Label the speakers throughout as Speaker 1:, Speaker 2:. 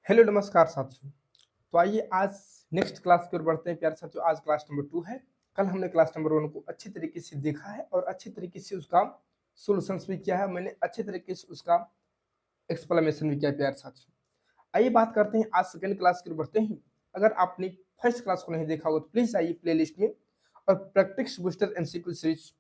Speaker 1: Hello नमस्कार साथियों। तो आइए आज नेक्स्ट क्लास की ओर बढ़ते हैं प्यारे साथियों। आज क्लास नंबर 2 है। कल हमने क्लास नंबर 1 को अच्छी तरीके से देखा है और अच्छी तरीके से उसका सॉल्यूशंस भी किया है। मैंने अच्छे तरीके से उसका एक्सप्लेनेशन भी किया है प्यारे साथियों। आइए बात करते हैं आज सेकंड क्लास की ओर बढ़ते हैं। अगर आपने फर्स्ट क्लास को नहीं देखा होगा तो प्लीज आइए प्लेलिस्ट में और practice booster MCQ series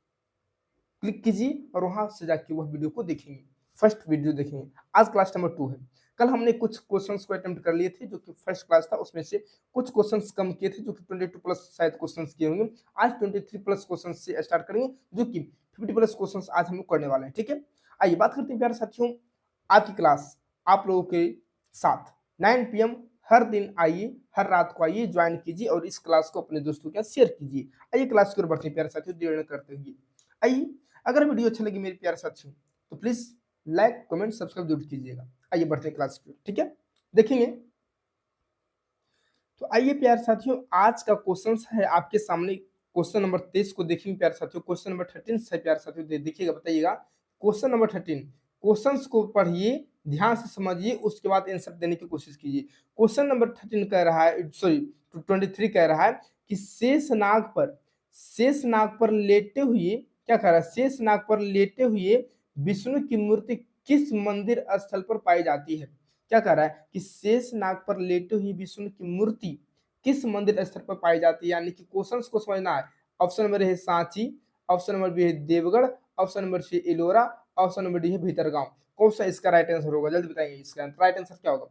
Speaker 1: click कीजिए और वहां से जाके वह वीडियो को देखेंगे। फर्स्ट वीडियो देखेंगे। आज क्लास नंबर 2 है। कल हमने कुछ क्वेश्चंस को अटेम्प्ट कर लिए थे जो कि फर्स्ट क्लास था, उसमें से कुछ क्वेश्चंस कम किए थे जो कि 22 प्लस शायद क्वेश्चंस किए होंगे। आज 23 प्लस क्वेश्चंस से स्टार्ट करेंगे जो कि 50 प्लस क्वेश्चंस आज हम लोग करने वाले हैं। ठीक है, आइए बात करते हैं प्यारे साथियों। आज की क्लास आप लोगों के साथ 9 PM हर दिन आइए, हर रात को आइए, ज्वाइन कीजिए और इस क्लास को अपने दोस्तों के साथ शेयर कीजिए। आइए क्लास की ओर बढ़ते हैं प्यारे साथियों, देर न करते हुए। आइए, अगर वीडियो अच्छा लगी मेरे प्यारे साथियों तो प्लीज लाइक कमेंट सब्सक्राइब जरूर कीजिएगा। आइए बढ़ते हैं क्लास की ओर। ठीक है, देखेंगे। तो आइए प्यारे साथियों, आज का क्वेश्चन है आपके सामने। क्वेश्चन नंबर 23 को देखेंगे प्यारे साथियों। क्वेश्चन नंबर 13 है प्यारे साथियों, देखिएगा, बताइएगा। क्वेश्चन नंबर 13, क्वेश्चंस को पढ़िए, ध्यान से समझिए, उसके बाद आंसर देने की कोशिश कीजिए। क्वेश्चन नंबर 13 कह रहा है, सॉरी 23 कह रहा है कि शेष नाग पर लेटे हुए, क्या कह रहा है, शेष नाग पर लेटे हुए विष्णु की मूर्ति किस मंदिर स्थल पर पाई जाती है। क्या कह रहा है कि शेष नाग पर लेटे हुई विष्णु की मूर्ति किस मंदिर स्थल पर पाई जाती है, यानी कि क्वेश्चंस को समझना है। ऑप्शन नंबर है सांची, ऑप्शन नंबर बी है Deogarh, option number C Ellora, option number D है भीतरगांव। कौन सा इसका राइट आंसर होगा, जल्दी बताइए। इसका राइट आंसर क्या होगा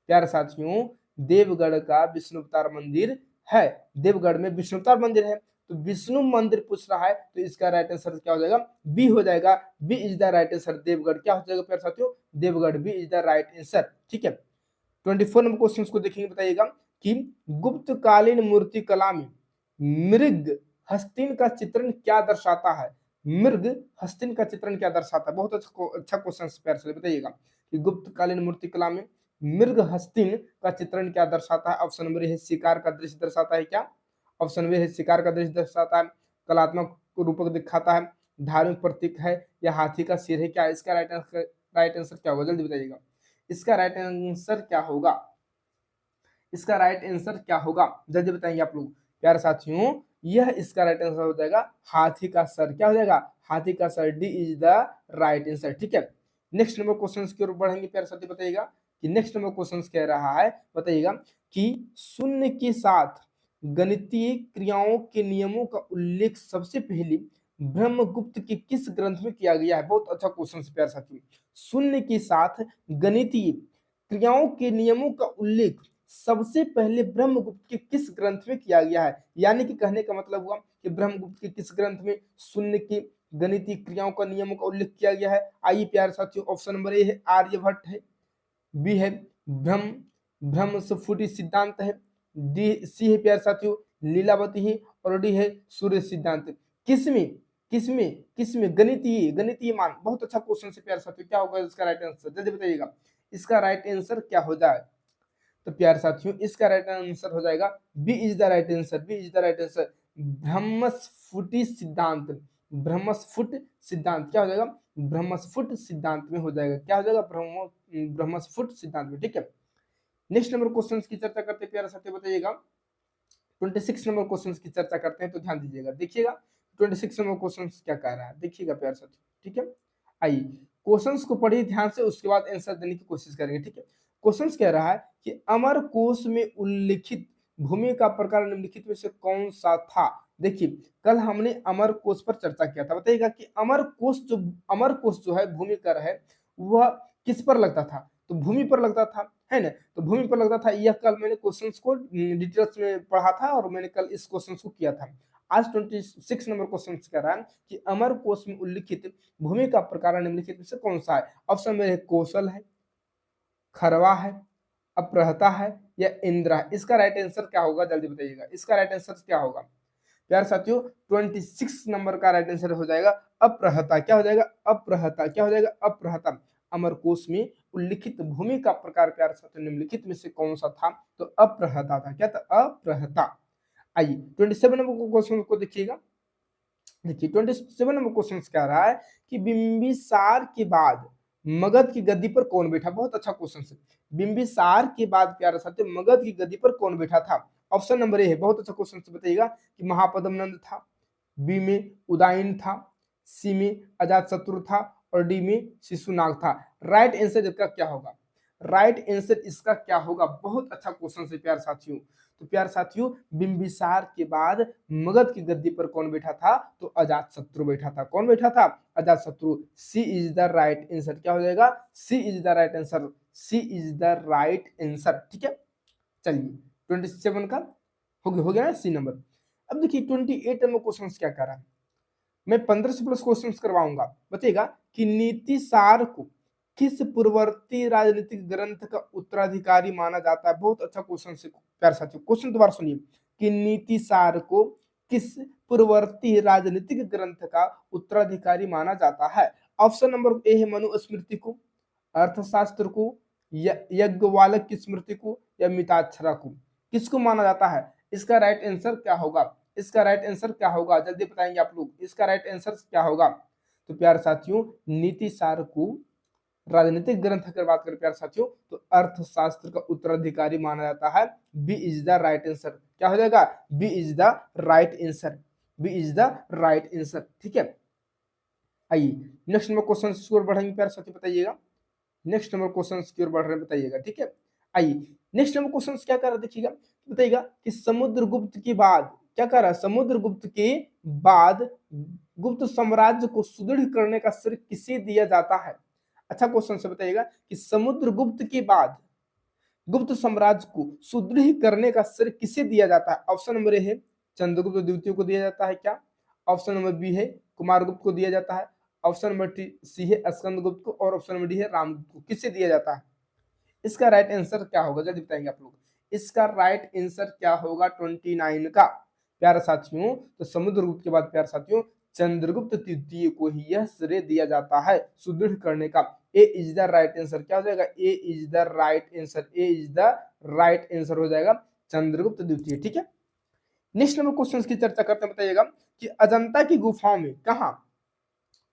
Speaker 1: प्यारे साथियों? देवगढ़ का विष्णु अवतार मंदिर है। देवगढ़ में विष्णु अवतार मंदिर है, तो विष्णु मंदिर पूछ रहा है, तो इसका राइट आंसर क्या हो जाएगा? बी हो जाएगा। B is the right answer. Deogarh क्या हो जाएगा प्यारे साथियों? Deogarh B is the right answer. ठीक है, 24 नंबर क्वेश्चन को देखेंगे, बताइएगा कि गुप्तकालीन मूर्ति कला में मृग हस्तिन का चित्रण क्या दर्शाता है। मृग हस्तिन का चित्रण क्या दर्शाता है? बहुत अच्छा क्वेश्चन प्यार से बताइएगा कि गुप्तकालीन मूर्ति कला में मृग हस्तिन का चित्रण क्या दर्शाता है। ऑप्शन नंबर है शिकार का दृश्य दर्शाता है क्या? ऑप्शन नंबर है शिकार का दृश्य दर्शाता है, कलात्मक रूपक दिखाता है, धार्मिक प्रतीक है, या हाथी का सिर है। क्या इसका राइट आंसर क्या होगा, जल्दी बताइएगा। इसका राइट आंसर क्या होगा? इसका राइट आंसर क्या होगा, जल्दी बताएंगे आप लोग प्यारे साथियों। यह इसका राइट आंसर हो जाएगा हाथी का सर। क्या हो जाएगा? हाथी का sir. D is the right answer. ठीक है, नेक्स्ट नंबर क्वेश्चन की ओर बढ़ेंगे प्यारे साथी। बताइएगा कि नेक्स्ट नंबर क्वेश्चन कह रहा है, बताइएगा कि शून्य के साथ गणितीय क्रियाओं के नियमों का उल्लेख सबसे पहले ब्रह्मगुप्त के किस ग्रंथ में किया गया है? बहुत अच्छा क्वेश्चन है प्यारे साथी। शून्य के साथ गणितीय क्रियाओं के नियमों का उल्लेख सबसे पहले ब्रह्मगुप्त के किस ग्रंथ में किया गया है? यानी कि कहने का मतलब हुआ कि ब्रह्मगुप्त के किस ग्रंथ में शून्य की गणितीय क्रियाओं का नियमों का उल्लेख किया गया है? आइए प्यारे साथियों, ऑप्शन नंबर ए है आर्यभट्ट है, बी है ब्रह्म ब्रह्म स्फुटी सिद्धांत है, डी सी है प्यारे साथियों लीलावती है, और डी है सूर्य सिद्धांत। किसमें किसमें किसमें गणितीय गणितीय मान? बहुत अच्छा क्वेश्चन है प्यारे साथियों। क्या होगा इसका राइट आंसर, जल्दी बताइएगा। इसका राइट आंसर क्या हो जाए? तो प्यारे साथियों इसका राइट आंसर हो जाएगा B is the right answer. B is the right answer, Brahmasphuti Siddhanta. Brahmasphuta सिद्धांत क्या हो जाएगा? ब्रह्मस्फुट सिद्धांत में हो जाएगा। क्या हो जाएगा? ब्रह्मस्फुट सिद्धांत में। ठीक है, नेक्स्ट नंबर क्वेश्चन की चर्चा करते हैं प्यारे साथियों। बताइएगा 26 नंबर क्वेश्चन की चर्चा करते हैं, तो ध्यान दीजिएगा। देखिएगा 26 नंबर क्वेश्चन क्या कह रहा है, देखिएगा प्यारे साथियों। ठीक है, आइए क्वेश्चंस को पढ़िए ध्यान से, उसके बाद आंसर देने की कोशिश करेंगे। ठीक है, क्वेश्चंस कह रहा है कि अमर कोश में उल्लिखित भूमि का प्रकार निम्नलिखित में से कौन सा था। देखिए कल हमने अमर कोश पर चर्चा किया था। बताइएगा कि अमर कोश जो है भूमि कर है, वह किस पर लगता था? तो भूमि पर लगता था, है ना? तो भूमि पर लगता था। यह कल मैंने क्वेश्चंस को डिटेल्स में पढ़ा था और मैंने कल इस क्वेश्चन को किया था। आज 26 नंबर क्वेश्चन कह रहा है कि अमर कोश में उल्लिखित भूमि का प्रकार निम्नलिखित में से कौन सा है? ऑप्शन में है कौशल है, खरवा है, अप्रहता है, या इंद्रा है। इसका राइट आंसर क्या होगा, जल्दी बताइएगा। इसका राइट आंसर क्या होगा प्यारे साथियों? 26 नंबर का राइट आंसर हो जाएगा अप्रहता। क्या हो जाएगा? अप्रहता। क्या हो जाएगा? अप्रहता। अमरकोश में उल्लिखित भूमि का प्रकार प्यारे साथियों निम्नलिखित में से कौन सा था? तो अप्रहता था। क्या था? अप्रहता। आइए 27 नंबर क्वेश्चन को देखिएगा। देखिए 27 नंबर क्वेश्चन कह रहा है कि बिंबिसार के बाद मगध की गद्दी पर कौन बैठा? बहुत अच्छा क्वेश्चन है। बिंबिसार के बाद प्यारे साथियों मगध की गद्दी पर कौन बैठा था? ऑप्शन नंबर ए है, बहुत अच्छा क्वेश्चन से बताइएगा कि महापद्म नंद था, बी में उदयन था, सी में अजातशत्रु था और डी में शिशुनाग था। राइट आंसर इसका क्या होगा? राइट आंसर इसका क्या होगा? बहुत अच्छा क्वेश्चन है प्यारे साथियों। तो प्यारे साथियों बिंबिसार के बाद मगध की गद्दी पर कौन बैठा था? तो अजातशत्रु बैठा था। कौन बैठा था? Ajatashatru. C is the right answer. क्या हो जाएगा? C is the right answer. C is the right answer. ठीक है, चलिए 27 का हो गया ना सी नंबर। अब देखिए 28 नंबर क्वेश्चन क्या कर रहा है। मैं 15 से प्लस क्वेश्चन करवाऊंगा। बताइएगा कि नीति सार को किस पूर्ववर्ती राजनीतिक ग्रंथ का उत्तराधिकारी माना जाता है? बहुत अच्छा क्वेश्चन से प्यारे साथियों, क्वेश्चन दोबारा सुनिए कि नीति सार को किस पूर्ववर्ती राजनीतिक ग्रंथ का उत्तराधिकारी माना जाता है? ऑप्शन नंबर ए है मनुस्मृति को, अर्थशास्त्र को, यज्ञवाल्क की स्मृति को या मिताक्षरा को। किसको माना जाता है? इसका राइट आंसर क्या होगा? इसका राइट आंसर क्या होगा? जल्दी बताएंगे आप लोग, इसका राइट आंसर क्या होगा? तो प्यारे साथियों नीति सार को राजनीतिक ग्रंथ अगर बात करें प्यारे साथियों तो अर्थशास्त्र का उत्तराधिकारी माना जाता है। B is the right answer. क्या हो जाएगा? B is the right answer. B is the right answer. ठीक है, आइए नेक्स्ट नंबर क्वेश्चन की ओर बढ़ेंगे प्यारे साथियों, बताइएगा नेक्स्ट नंबर क्वेश्चन की ओर बढ़ रहे हैं, बताइएगा। ठीक है, आइए नेक्स्ट नंबर क्वेश्चन क्या कर रहा है देखिएगा, बताइएगा कि समुद्रगुप्त के बाद क्या कर रहा है? समुद्रगुप्त के बाद गुप्त साम्राज्य को सुदृढ़ करने का श्रेय किसे दिया जाता है? अच्छा क्वेश्चन से बताइएगा कि समुद्रगुप्त के बाद गुप्त साम्राज्य को सुदृढ़ करने का श्रेय किसे दिया जाता है? ऑप्शन नंबर ए है चंद्रगुप्त द्वितीय को दिया जाता है क्या? ऑप्शन नंबर बी है कुमारगुप्त को दिया जाता है, ऑप्शन नंबर सी है स्कंदगुप्त को और ऑप्शन नंबर डी है रामगुप्त को। किससे दिया जाता है? इसका राइट आंसर क्या होगा? जल्दी बताएंगे आप लोग। इसका राइट आंसर क्या होगा 29 का? प्यारे साथियों तो समुद्रगुप्त के बाद प्यारे साथियों चंद्रगुप्त तृतीय को ही यह श्रेय दिया जाता है सुदृढ़ करने का। A is the right answer. क्या हो जाएगा? A is the right answer. A is the right answer हो जाएगा चंद्रगुप्त द्वितीय। ठीक है, नेक्स्ट नंबर क्वेश्चन की चर्चा करते हैं। बताइएगा कि अजंता की गुफाओं में कहा,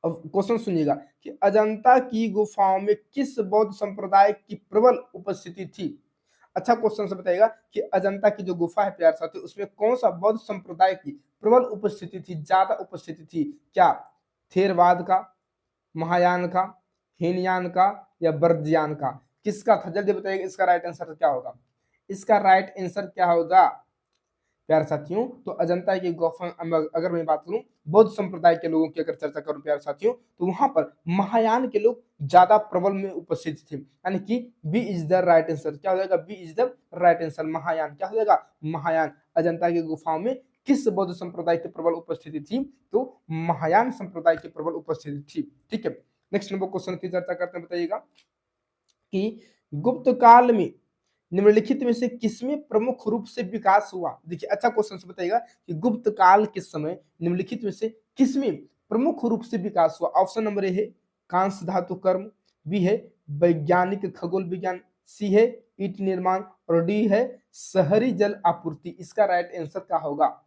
Speaker 1: अब क्वेश्चन सुनिएगा कि अजंता की गुफाओं में किस बौद्ध संप्रदाय की प्रबल उपस्थिति थी? अच्छा क्वेश्चन से बताइएगा कि अजंता की जो गुफा है प्यारे साथियों उसमें कौन सा बौद्ध संप्रदाय की प्रबल उपस्थिति थी, ज्यादा उपस्थिति थी? क्या थेरवाद का, महायान का, हीनयान का या बर्जियान का? किसका था? जल्दी बताइएगा इसका राइट आंसर क्या होगा? इसका राइट आंसर क्या होगा प्यारे साथियों? तो अजंता की गुफा अगर मैं बात करूं बौद्ध संप्रदाय के लोगों की अगर चर्चा करूं प्यारे साथियों तो वहां पर महायान के लोग ज्यादा प्रबल में उपस्थित थे, यानी कि B is the right answer. क्या हो जाएगा? B is the right answer. Mahayana. क्या हो जाएगा? महायान। अजंता की गुफाओं में किस बौद्ध संप्रदाय की प्रबल उपस्थिति थी? तो महायान संप्रदाय की प्रबल उपस्थिति थी। ठीक है, नेक्स्ट नंबर क्वेश्चन की चर्चा करते हैं। बताइएगा कि गुप्त काल में निम्नलिखित में से किसमें प्रमुख रूप से विकास हुआ? देखिए अच्छा क्वेश्चन से बताइएगा कि गुप्त काल के समय निम्नलिखित में से किसमें प्रमुख रूप से विकास हुआ? ऑप्शन नंबर ए है कांस्य धातु कर्म, बी है वैज्ञानिक खगोल विज्ञान, सी है ईट निर्माण और डी है शहरी जल आपूर्ति। इसका राइट आंसर क्या होगा?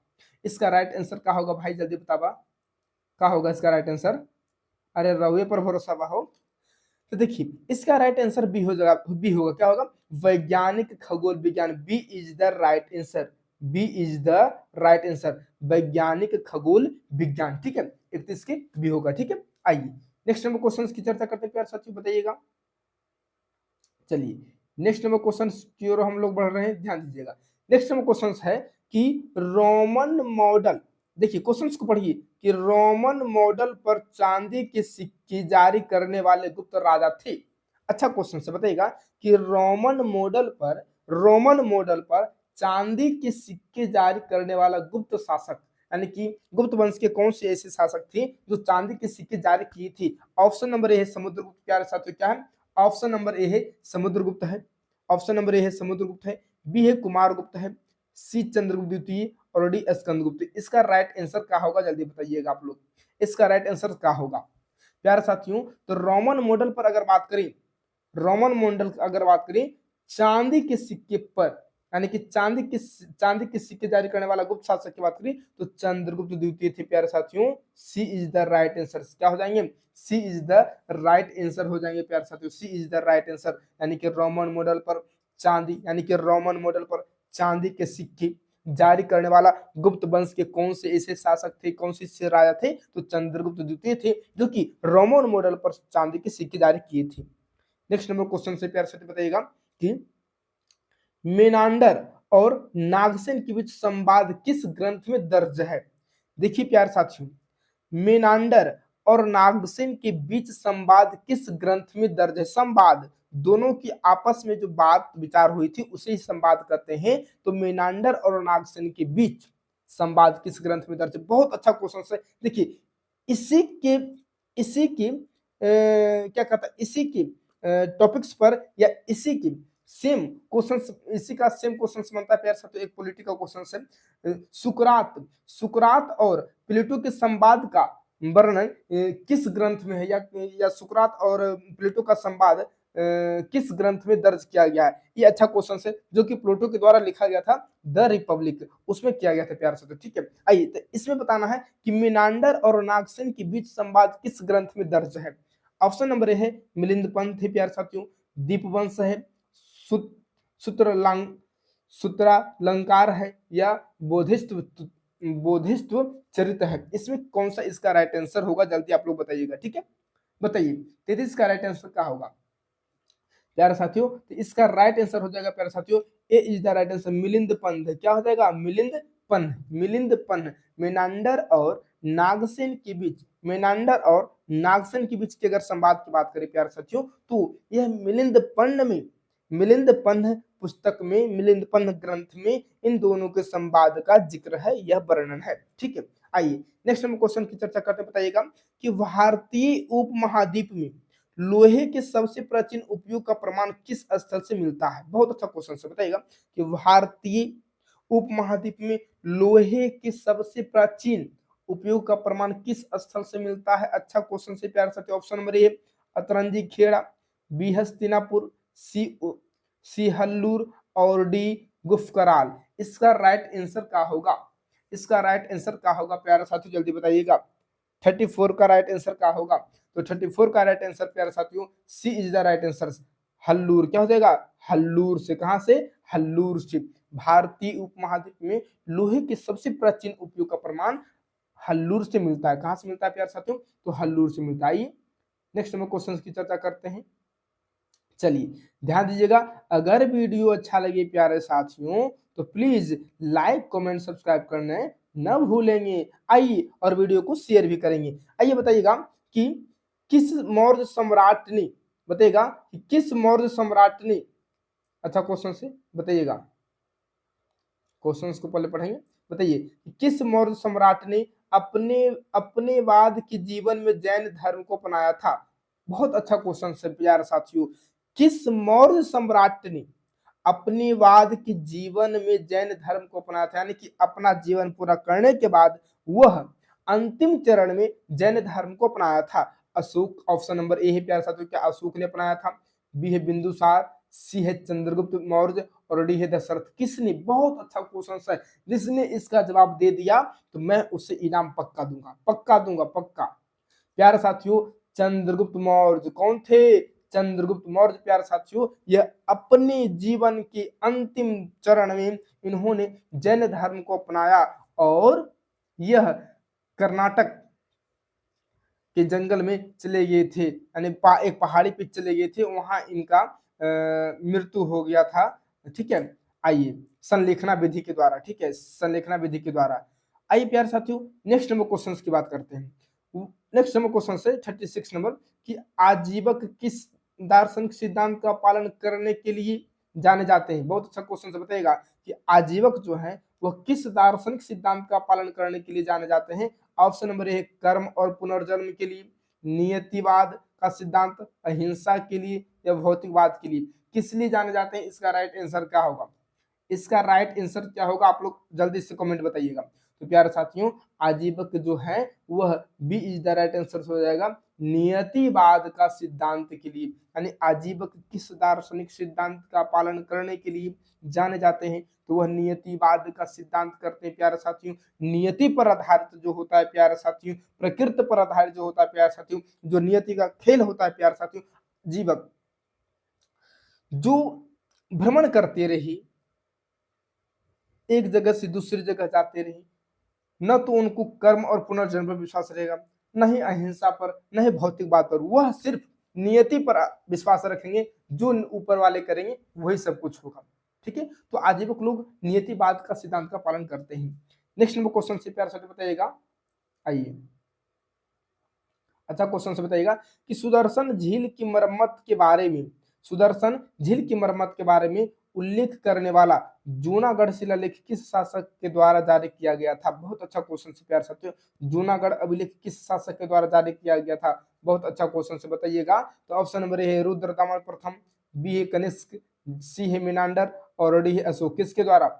Speaker 1: इसका राइट आंसर क्या होगा भाई? जल्दी बतावा क्या होगा इसका राइट आंसर? अरे रवे पर भरोसा हो। तो देखिए इसका राइट आंसर बी हो जाएगा। बी होगा। क्या होगा? वैज्ञानिक खगोल विज्ञान। B is the right answer. B is the right answer, वैज्ञानिक खगोल विज्ञान। ठीक है, 31 के बी होगा। ठीक है, आइए नेक्स्ट नंबर क्वेश्चन की चर्चा करते हैं प्यार साथियों, बताइएगा। चलिए नेक्स्ट नंबर क्वेश्चन की ओर हम लोग बढ़ रहे हैं, ध्यान दीजिएगा। नेक्स्ट नंबर क्वेश्चन है कि रोमन मॉडल, देखिए क्वेश्चंस को पढ़िए कि रोमन मॉडल पर चांदी के सिक्के जारी करने वाले गुप्त राजा थे। अच्छा क्वेश्चन से बताइएगा कि रोमन मॉडल पर चांदी के सिक्के जारी करने वाला गुप्त शासक, यानी कि गुप्त वंश के कौन से ऐसे शासक थे जो चांदी के सिक्के जारी की थी? ऑप्शन नंबर ए है समुद्रगुप्त। प्यारे साथियों क्या है? ऑप्शन नंबर ए है समुद्रगुप्त है, ऑप्शन नंबर ए है समुद्रगुप्त है, बी है कुमारगुप्त है, सी चंद्रगुप्त द्वितीय और डी स्कंदगुप्त। इसका राइट आंसर क्या होगा? जल्दी बताइएगा आप लोग, इसका राइट आंसर क्या होगा? प्यारे साथियों तो रोमन मॉडल पर अगर बात करें, रोमन मॉडल अगर बात करें चांदी के सिक्के पर यानी कि चांदी के सिक्के जारी करने वाला गुप्त शासक की बात करें तो चंद्रगुप्त द्वितीय थे प्यारे साथियों। C is the right answer. क्या हो जाएंगे? सी इज द राइट आंसर हो जाएंगे प्यारे साथियों। C is the right answer. यानी कि रोमन मॉडल पर चांदी के सिक्के जारी करने वाला गुप्त वंश के कौन से ऐसे शासक थे, कौन से ऐसे राजा थे? तो चंद्रगुप्त द्वितीय थे, जो कि रोमन मॉडल पर चांदी के सिक्के जारी किए थे। नेक्स्ट नंबर क्वेश्चन से प्यारे साथी बताइएगा कि मेनांडर और नागसेन के बीच संवाद किस ग्रंथ में दर्ज है? देखिए प्यारे साथियों, मेनांडर और नागसेन के बीच संवाद किस ग्रंथ में दर्ज है? संवाद, दोनों की आपस में जो बात विचार हुई थी उसे ही संवाद कहते हैं। तो मेनांडर और नागसेन के बीच संवाद किस ग्रंथ में दर्ज है? बहुत अच्छा क्वेश्चन है। देखिए क्या कहता है, इसी के टॉपिक्स पर या इसी की सेम क्वेश्चन, इसी का सेम क्वेश्चन बनता है प्यारे साथियों। एक पॉलिटिकल क्वेश्चन है, सुकरात और प्लेटो के संवाद का वर्णन किस ग्रंथ में है, या सुकरात और प्लेटो का संवाद किस ग्रंथ में दर्ज किया गया है? ये अच्छा क्वेश्चन है, जो कि प्लेटो के द्वारा लिखा गया था द रिपब्लिक, उसमें किया गया था प्यारे साथियों। ठीक है, आइए तो इसमें बताना है कि मेनांडर और नागसेन के बीच संवाद किस ग्रंथ में दर्ज है। ऑप्शन नंबर ए है मिलिंद पंथ है प्यारे साथियों, दीपवंश है, सूत्रालंकार है, या बोधिस्त्व चरित्र है। इसमें कौन सा इसका राइट आंसर होगा? जल्दी आप लोग बताइएगा। ठीक है, बताइए 33 का राइट आंसर क्या होगा प्यारे साथियों? तो इसका राइट आंसर हो जाएगा प्यारे साथियों, A is the right answer, Milind Panth. क्या हो जाएगा? मिलिंद पंथ। मेनांडर और नागसेन के बीच की अगर संवाद की बात करें प्यारे साथियों, तो यह मिलिंद पंथ पुस्तक में, मिलिंद पंथ ग्रंथ में इन दोनों के संवाद का जिक्र है, यह वर्णन है। ठीक है, आइए नेक्स्ट हम क्वेश्चन की चर्चा करते हैं। बताइएगा कि भारतीय उपमहाद्वीप में लोहे के सबसे प्राचीन उपयोग का प्रमाण किस स्थल से मिलता है? बहुत अच्छा क्वेश्चन है। बताइएगा कि भारतीय उपमहाद्वीप में लोहे के सबसे प्राचीन उपयोग का प्रमाण किस स्थल से मिलता है? अच्छा क्वेश्चन से प्यारे साथी। Option number A Atranji Khera, B Hastinapur, C Hallur और डी गुफकराल। इसका राइट आंसर क्या होगा? इसका राइट आंसर क्या होगा प्यारे साथियों? जल्दी बताइएगा। 34 का राइट आंसर क्या होगा? तो 34 का राइट आंसर प्यारे साथियों, C is the right answer, Hallur. क्या हो जाएगा? हल्लूर से। कहां से? हल्लूर से। भारतीय उपमहाद्वीप में लोहे के सबसे प्राचीन उपयोग का प्रमाण हल्लूर से मिलता है। कहां से मिलता है प्यारे साथियों? तो हल्लूर से मिलता है। नेक्स्ट हम क्वेश्चन की चर्चा करते हैं। चलिए ध्यान दीजिएगा, अगर वीडियो अच्छा लगे प्यारे साथियों तो प्लीज लाइक कमेंट सब्सक्राइब करने न भूलेंगे। आइए और वीडियो को शेयर भी करेंगे। आइए बताइएगा कि किस मौर्य सम्राट ने, बताइएगा कि किस मौर्य सम्राट ने, अच्छा क्वेश्चन से बताइएगा, क्वेश्चन को पहले पढ़ेंगे। बताइए कि किस मौर्य सम्राट ने अपने अपने बाद के जीवन में जैन धर्म को अपनाया था? बहुत अच्छा क्वेश्चन है प्यारे साथियों। किस मौर्य सम्राट ने अपने बाद के जीवन में जैन धर्म को अपनाया था? यानी कि अपना जीवन पूरा करने के बाद वह अंतिम चरण में जैन धर्म को अपनाया था। अशोक, ऑप्शन नंबर ए है प्यारे साथियों, क्या अशोक ने अपनाया था? बी है बिंदुसार, सी है चंद्रगुप्त मौर्य और डी है दशरथ। किसने? बहुत अच्छा क्वेश्चन है। जिसने इसका जवाब दे दिया तो मैं उसे इनाम पक्का दूंगा, पक्का। प्यारे साथियों, चंद्रगुप्त मौर्य कौन थे? चंद्रगुप्त मौर्य प्यारे साथियों, यह अपने जीवन के अंतिम चरण में इन्होंने जैन धर्म को अपनाया और यह कर्नाटक के जंगल में चले गए थे, यानी एक पहाड़ी पे चले गए थे, वहां इनका मृत्यु हो गया था। ठीक है, आइए संलेखना विधि के द्वारा। ठीक है, संलेखना विधि के द्वारा। आइए प्यारे साथियों, नेक्स्ट नंबर क्वेश्चन की बात करते हैं। नेक्स्ट नंबर क्वेश्चन से 36 नंबर कि आजीवक किस दार्शनिक सिद्धांत का पालन करने के लिए जाने जाते हैं? बहुत अच्छा क्वेश्चन से बताइएगा कि आजीवक जो है वह किस दार्शनिक सिद्धांत का पालन करने के लिए जाने जाते हैं? ऑप्शन नंबर ए कर्म और पुनर्जन्म के लिए, नियतिवाद का सिद्धांत, अहिंसा के लिए, या भौतिकवाद के लिए। किस लिए जाने जाते हैं? इसका राइट आंसर क्या होगा? इसका राइट आंसर क्या होगा? आप लोग जल्दी से कमेंट बताइएगा। तो प्यारे साथियों आजीवक जो है वह B is the right answer हो जाएगा नियतिवाद का सिद्धांत के लिए। यानी आजीवक किस दार्शनिक सिद्धांत का पालन करने के लिए जाने जाते हैं, तो वह नियतिवाद का सिद्धांत करते हैं प्यारे साथियों। नियति पर आधारित जो होता है प्यारे साथियों, प्रकृति पर आधारित जो होता है प्यारे साथियों, जो नियति का खेल होता है प्यारे साथियों, जीवक जो भ्रमण करते रही, एक जगह से दूसरी जगह जाते रही, न तो उनको कर्म और पुनर्जन्म पर विश्वास रहेगा, न ही अहिंसा पर, न ही भौतिकवाद पर, वह सिर्फ नियति पर विश्वास रखेंगे, जो ऊपर वाले करेंगे वही सब कुछ होगा। ठीक है, तो आजीवक लोग नियतिवाद का सिद्धांत का पालन करते हैं। नेक्स्ट नंबर क्वेश्चन से प्यार से बताइएगा, आइए अच्छा क्वेश्चन से बताइएगा कि सुदर्शन झील की मरम्मत के बारे में, सुदर्शन झील की मरम्मत के बारे में उल्लेख करने वाला जूनागढ़ शिलालेख किस शासक के द्वारा जारी किया गया था? बहुत अच्छा क्वेश्चन से प्यार साथियों, जूनागढ़ अभिलेख किस शासक के द्वारा जारी किया गया था? बहुत अच्छा क्वेश्चन से बताइएगा। तो ऑप्शन नंबर ए है रुद्रदामन प्रथम, बी है कनिष्क, सी है मीनांडर और डी है अशोक। किसके द्वारा?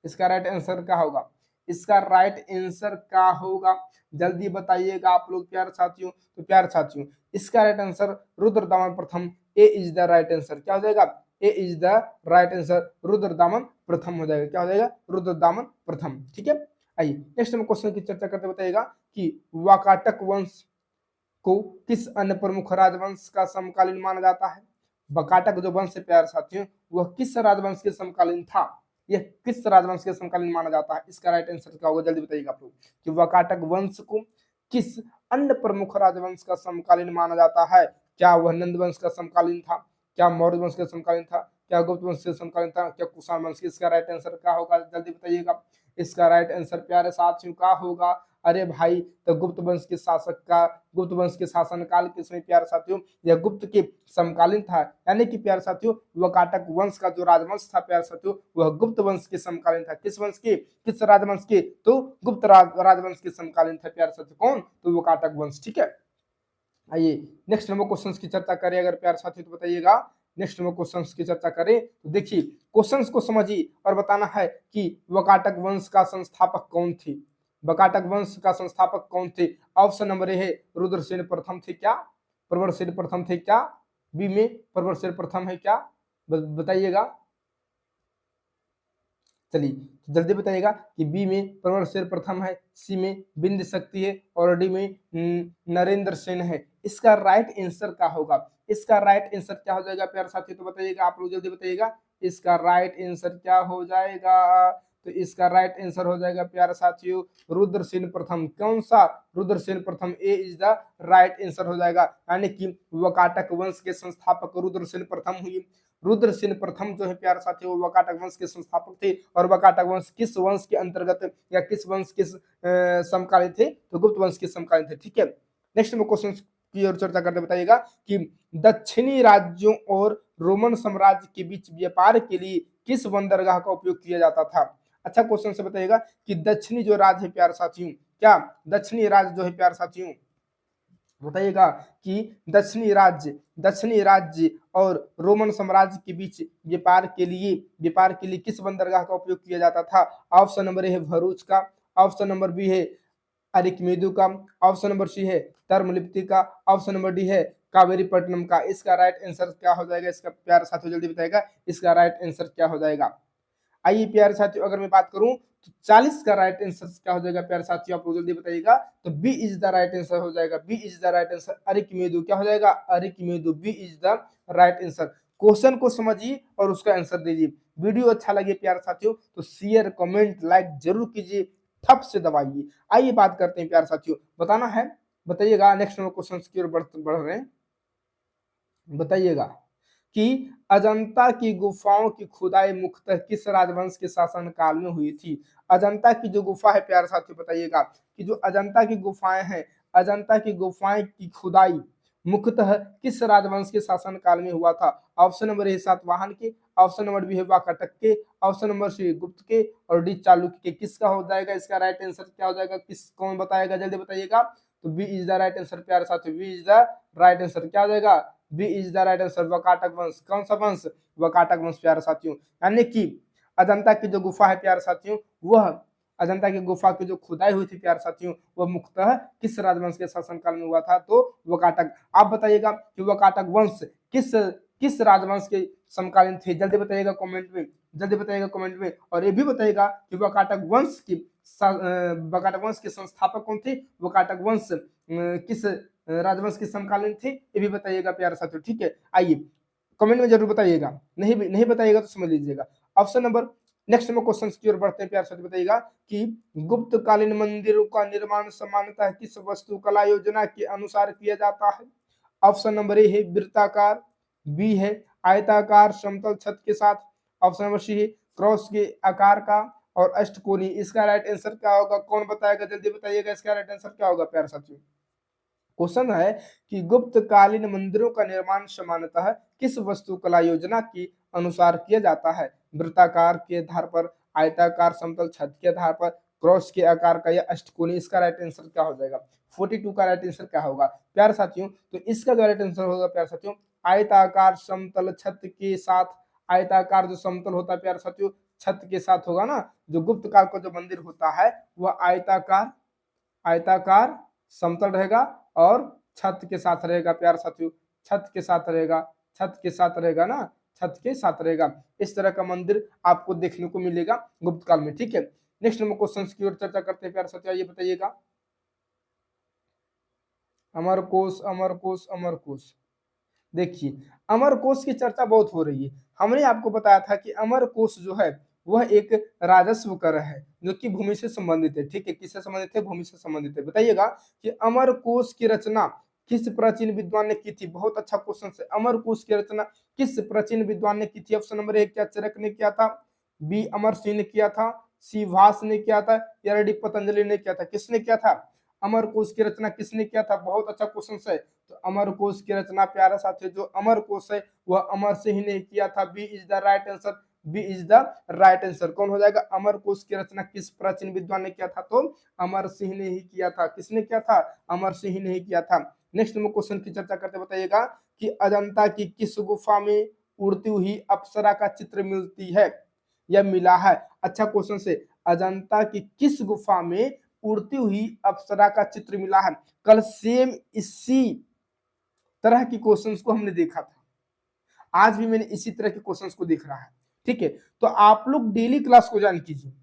Speaker 1: इसका राइट आंसर क्या होगा? इसका राइट आंसर क्या होगा? जल्दी बताइएगा आप लोग प्यार साथियों। तो प्यार साथियों इसका राइट आंसर रुद्रदामन प्रथम, A is the right answer. क्या हो जाएगा? A is the right answer, Rudradaman प्रथम हो जाएगा। क्या हो जाएगा? रुद्रदामन प्रथम। ठीक है, आइए नेक्स्ट हम क्वेश्चन की चर्चा करते बताइएगा कि वाकाटक वंश को किस अन्य प्रमुख राजवंश का समकालीन माना जाता है? वाकाटक जो वंश है प्यार साथियों, वह किस राजवंश के समकालीन था? यह किस राजवंश के समकालीन माना जाता है? इसका राइट आंसर क्या होगा? जल्दी बताइएगा आप लोग कि वाकाटक वंश को किस अन्य प्रमुख राजवंश का समकालीन माना जाता है? क्या वह नंद वंश का समकालीन था? क्या मौर्य वंश का समकालीन था? क्या गुप्त वंश का समकालीन था? क्या कुषाण वंश? इसका राइट आंसर क्या होगा? जल्दी बताइएगा। इसका राइट आंसर प्यारे साथियों क्या होगा? अरे भाई, तो गुप्त वंश के शासक का, गुप्त वंश के शासनकाल के समय प्यारे साथियों यह गुप्त के समकालीन था। यानी कि प्यारे साथियों वाकाटक वंश का जो राजवंश था प्यारे साथियों वह गुप्त वंश के समकालीन था। किस वंश के? किस राजवंश के? तो गुप्त राजवंश के समकालीन था प्यारे साथियों। कौन? तो वाकाटक वंश। ठीक है, आइए नेक्स्ट नंबर क्वेश्चन की चर्चा करें अगर प्यारे साथी तो बताइएगा। नेक्स्ट नंबर क्वेश्चन की चर्चा करें तो देखिए क्वेश्चंस को समझिए और बताना है कि वाकाटक वंश का संस्थापक कौन थे? वाकाटक वंश का संस्थापक कौन थे? ऑप्शन नंबर ए है रुद्रसेन प्रथम थे क्या? प्रवरसेन प्रथम थे क्या? बी में प्रवरसेन प्रथम है क्या? बताइएगा, चलिए जल्दी बताइएगा कि बी में प्रवरसेन प्रथम है, सी में बिंद शक्ति है और डी में नरेंद्र सेन है। इसका राइट आंसर क्या होगा? इसका राइट आंसर क्या हो जाएगा प्यारे साथी? तो बताइएगा आप लोग, जल्दी बताइएगा इसका राइट आंसर क्या हो जाएगा? तो इसका राइट आंसर हो जाएगा प्यारे साथियों रुद्रसेन प्रथम। कौन सा? रुद्रसेन प्रथम, A is the right answer हो जाएगा। यानी कि वाकाटक वंश के संस्थापक रुद्रसेन प्रथम हुई। रुद्रसेन प्रथम जो है प्यारे साथियों वो वाकाटक वंश के संस्थापक थे। और वाकाटक वंश किस वंश के अंतर्गत या किस वंश के समकालीन थे? तो गुप्त वंश के समकालीन थे। ठीक है, नेक्स्ट में क्वेश्चन की ओर चर्चा करते बताइएगा कि दक्षिणी राज्यों और रोमन साम्राज्य के बीच व्यापार के लिए किस बंदरगाह का उपयोग किया जाता था? अच्छा क्वेश्चन से बताइएगा कि दक्षिणी जो राज्य है प्यारे साथियों, क्या दक्षिणी राज्य जो है प्यारे साथियों बताइएगा कि दक्षिणी राज्य और रोमन साम्राज्य के बीच व्यापार के लिए किस बंदरगाह का उपयोग किया जाता था? ऑप्शन नंबर ए है भरूच का, ऑप्शन नंबर बी है अरिकमेदु का, ऑप्शन नंबर सी है धर्मलिप्ति का, ऑप्शन नंबर डी है कावेरीपट्टनम का। इसका राइट आंसर क्या हो जाएगा? इसका प्यारे साथियों जल्दी बताएगा इसका राइट आंसर क्या हो जाएगा? आइए प्यारे साथियों अगर मैं बात करूं तो 40 का राइट आंसर क्या हो जाएगा प्यारे साथियों? आप लोग जल्दी बताइएगा। तो B is the right answer हो जाएगा। B is the right answer, Arikamedu. क्या हो जाएगा? Arikamedu, B is the right answer. Question को समझिए और उसका आंसर दीजिए। वीडियो अच्छा लगे प्यारे साथियों तो शेयर कमेंट लाइक जरूर कीजिए, ठप से दबाइए। आइए बात करते हैं प्यारे साथियों, बताना है, बताइएगा। नेक्स्ट क्वेश्चन की ओर बढ़ रहे हैं, बताइएगा कि अजंता की गुफाओं की खुदाई मुख्यतः किस राजवंश के शासन काल में हुई थी? अजंता की जो गुफा है प्यारे साथियों बताइएगा कि जो अजंता की गुफाएं हैं, अजंता की गुफाएं की खुदाई मुख्यतः किस राजवंश के शासन काल में हुआ था? ऑप्शन नंबर ए सातवाहन के, ऑप्शन नंबर बी है वाकाटक के, ऑप्शन नंबर सी गुप्त के और डी चालुक्य के। किसका हो जाएगा? इसका राइट आंसर क्या हो जाएगा? किस कौन बताएगा? जल्दी बताइएगा। तो B is the right answer प्यारे साथियों, B is the right answer. क्या हो जाएगा? B is the right answer, Vakataka वंश। कौन सा वंश? वाकाटक वंश प्यारे साथियों। यानी कि अजंता की जो गुफा है प्यारे साथियों वह अजंता की गुफा की जो खुदाई हुई थी प्यारे साथियों वह मुख्यतः किस राजवंश के शासनकाल में हुआ था? तो वकाटक। आप बताइएगा कि वकाटक वंश किस किस राजवंश के समकालीन थे? जल्दी बताइएगा कमेंट में, जल्दी बताइएगा कमेंट में। और ये भी बताइएगा कि वकाटक वंश के संस्थापक कौन थे? वकाटक वंश किस राजवंश के समकालीन थे? ये भी बताइएगा प्यारे साथियों। ठीक है, आइए कमेंट में जरूर बताइएगा, नहीं बताइएगा तो समझ लीजिएगा। ऑप्शन नंबर नेक्स्ट में क्वेश्चन की ओर बढ़ते हैं प्यारे साथियों। बताइएगा कि गुप्त कालीन मंदिरों का निर्माण सामान्यतः किस वास्तुकला योजना के अनुसार किया जाता है? ऑप्शन नंबर ए है वृत्ताकार, बी है आयताकार समतल छत के साथ, ऑप्शन नंबर सी है क्रॉस के आकार का, और अष्टकोणीय। इसका राइट आंसर क्या होगा? कौन बताएगा? जल्दी बताइएगा इसका राइट आंसर क्या होगा प्यारे साथियों। क्वेश्चन है कि गुप्त कालीन मंदिरों का निर्माण सामान्यतः किस वास्तुकला योजना के अनुसार किया जाता है? वृत्ताकार के आधार पर, आयताकार समतल छत के आधार पर, क्रॉस के आकार का, या अष्टकोणीय। इसका राइट आंसर क्या हो जाएगा? 42 का राइट आंसर क्या होगा प्यारे साथियों? तो इसका जो राइट आंसर होगा प्यारे साथियों आयताकार समतल छत के साथ। आयताकार जो समतल होता है प्यारे साथियों छत के साथ होगा ना। जो गुप्त काल का जो मंदिर होता है वह आयताकार आयताकार समतल रहेगा और छत के साथ रहेगा प्यारे साथियों, छत के साथ रहेगा, छत के साथ रहेगा ना, छत के साथ रहेगा। इस तरह का मंदिर आपको देखने को मिलेगा गुप्त काल में। ठीक है, नेक्स्ट नंबर क्वेश्चन की ओर चर्चा करते हैं प्यारे साथियों। ये बताइएगा अमरकोश अमरकोश अमरकोश। देखिए अमरकोश की चर्चा बहुत हो रही है। हमने आपको बताया था कि अमरकोश जो है वह एक राजस्व कर है जो कि भूमि से संबंधित है। ठीक है, किससे संबंधित है? भूमि से संबंधित है। बताइएगा कि अमरकोश की रचना किस प्राचीन विद्वान ने की थी? बहुत अच्छा क्वेश्चन है। अमरकोश की रचना किस प्राचीन विद्वान ने की थी? ऑप्शन नंबर 1 क्या चरक ने किया था, बी अमर सिंह ने किया था, सी भास ने किया था, या डी पतंजलि ने किया था? किसने किया था? अमरकोश की रचना किसने किया था? बहुत अच्छा क्वेश्चन है। तो अमरकोश की रचना प्यारा साथी जो अमरकोश है वह अमर सिंह ने किया था। B is the right answer, B is the right answer. कौन हो जाएगा? अमरकोश की रचना किस प्राचीन विद्वान ने किया था? तो अमर सिंह ने ही किया था। किसने किया था? अमर सिंह ने ही किया था। नेक्स्ट में क्वेश्चन की चर्चा करते बताइएगा कि अजंता की किस गुफा में उड़ती हुई अप्सरा का चित्र मिलती है या मिला है? अच्छा क्वेश्चन से। अजंता की किस गुफा में उड़ती हुई अप्सरा का चित्र मिला है? कल सेम इसी तरह की क्वेश्चंस को हमने देखा था, आज भी मैंने इसी तरह के क्वेश्चंस को देख रहा है। ठीक है, तो आप लोग डेली क्लास को ज्वाइन कीजिए,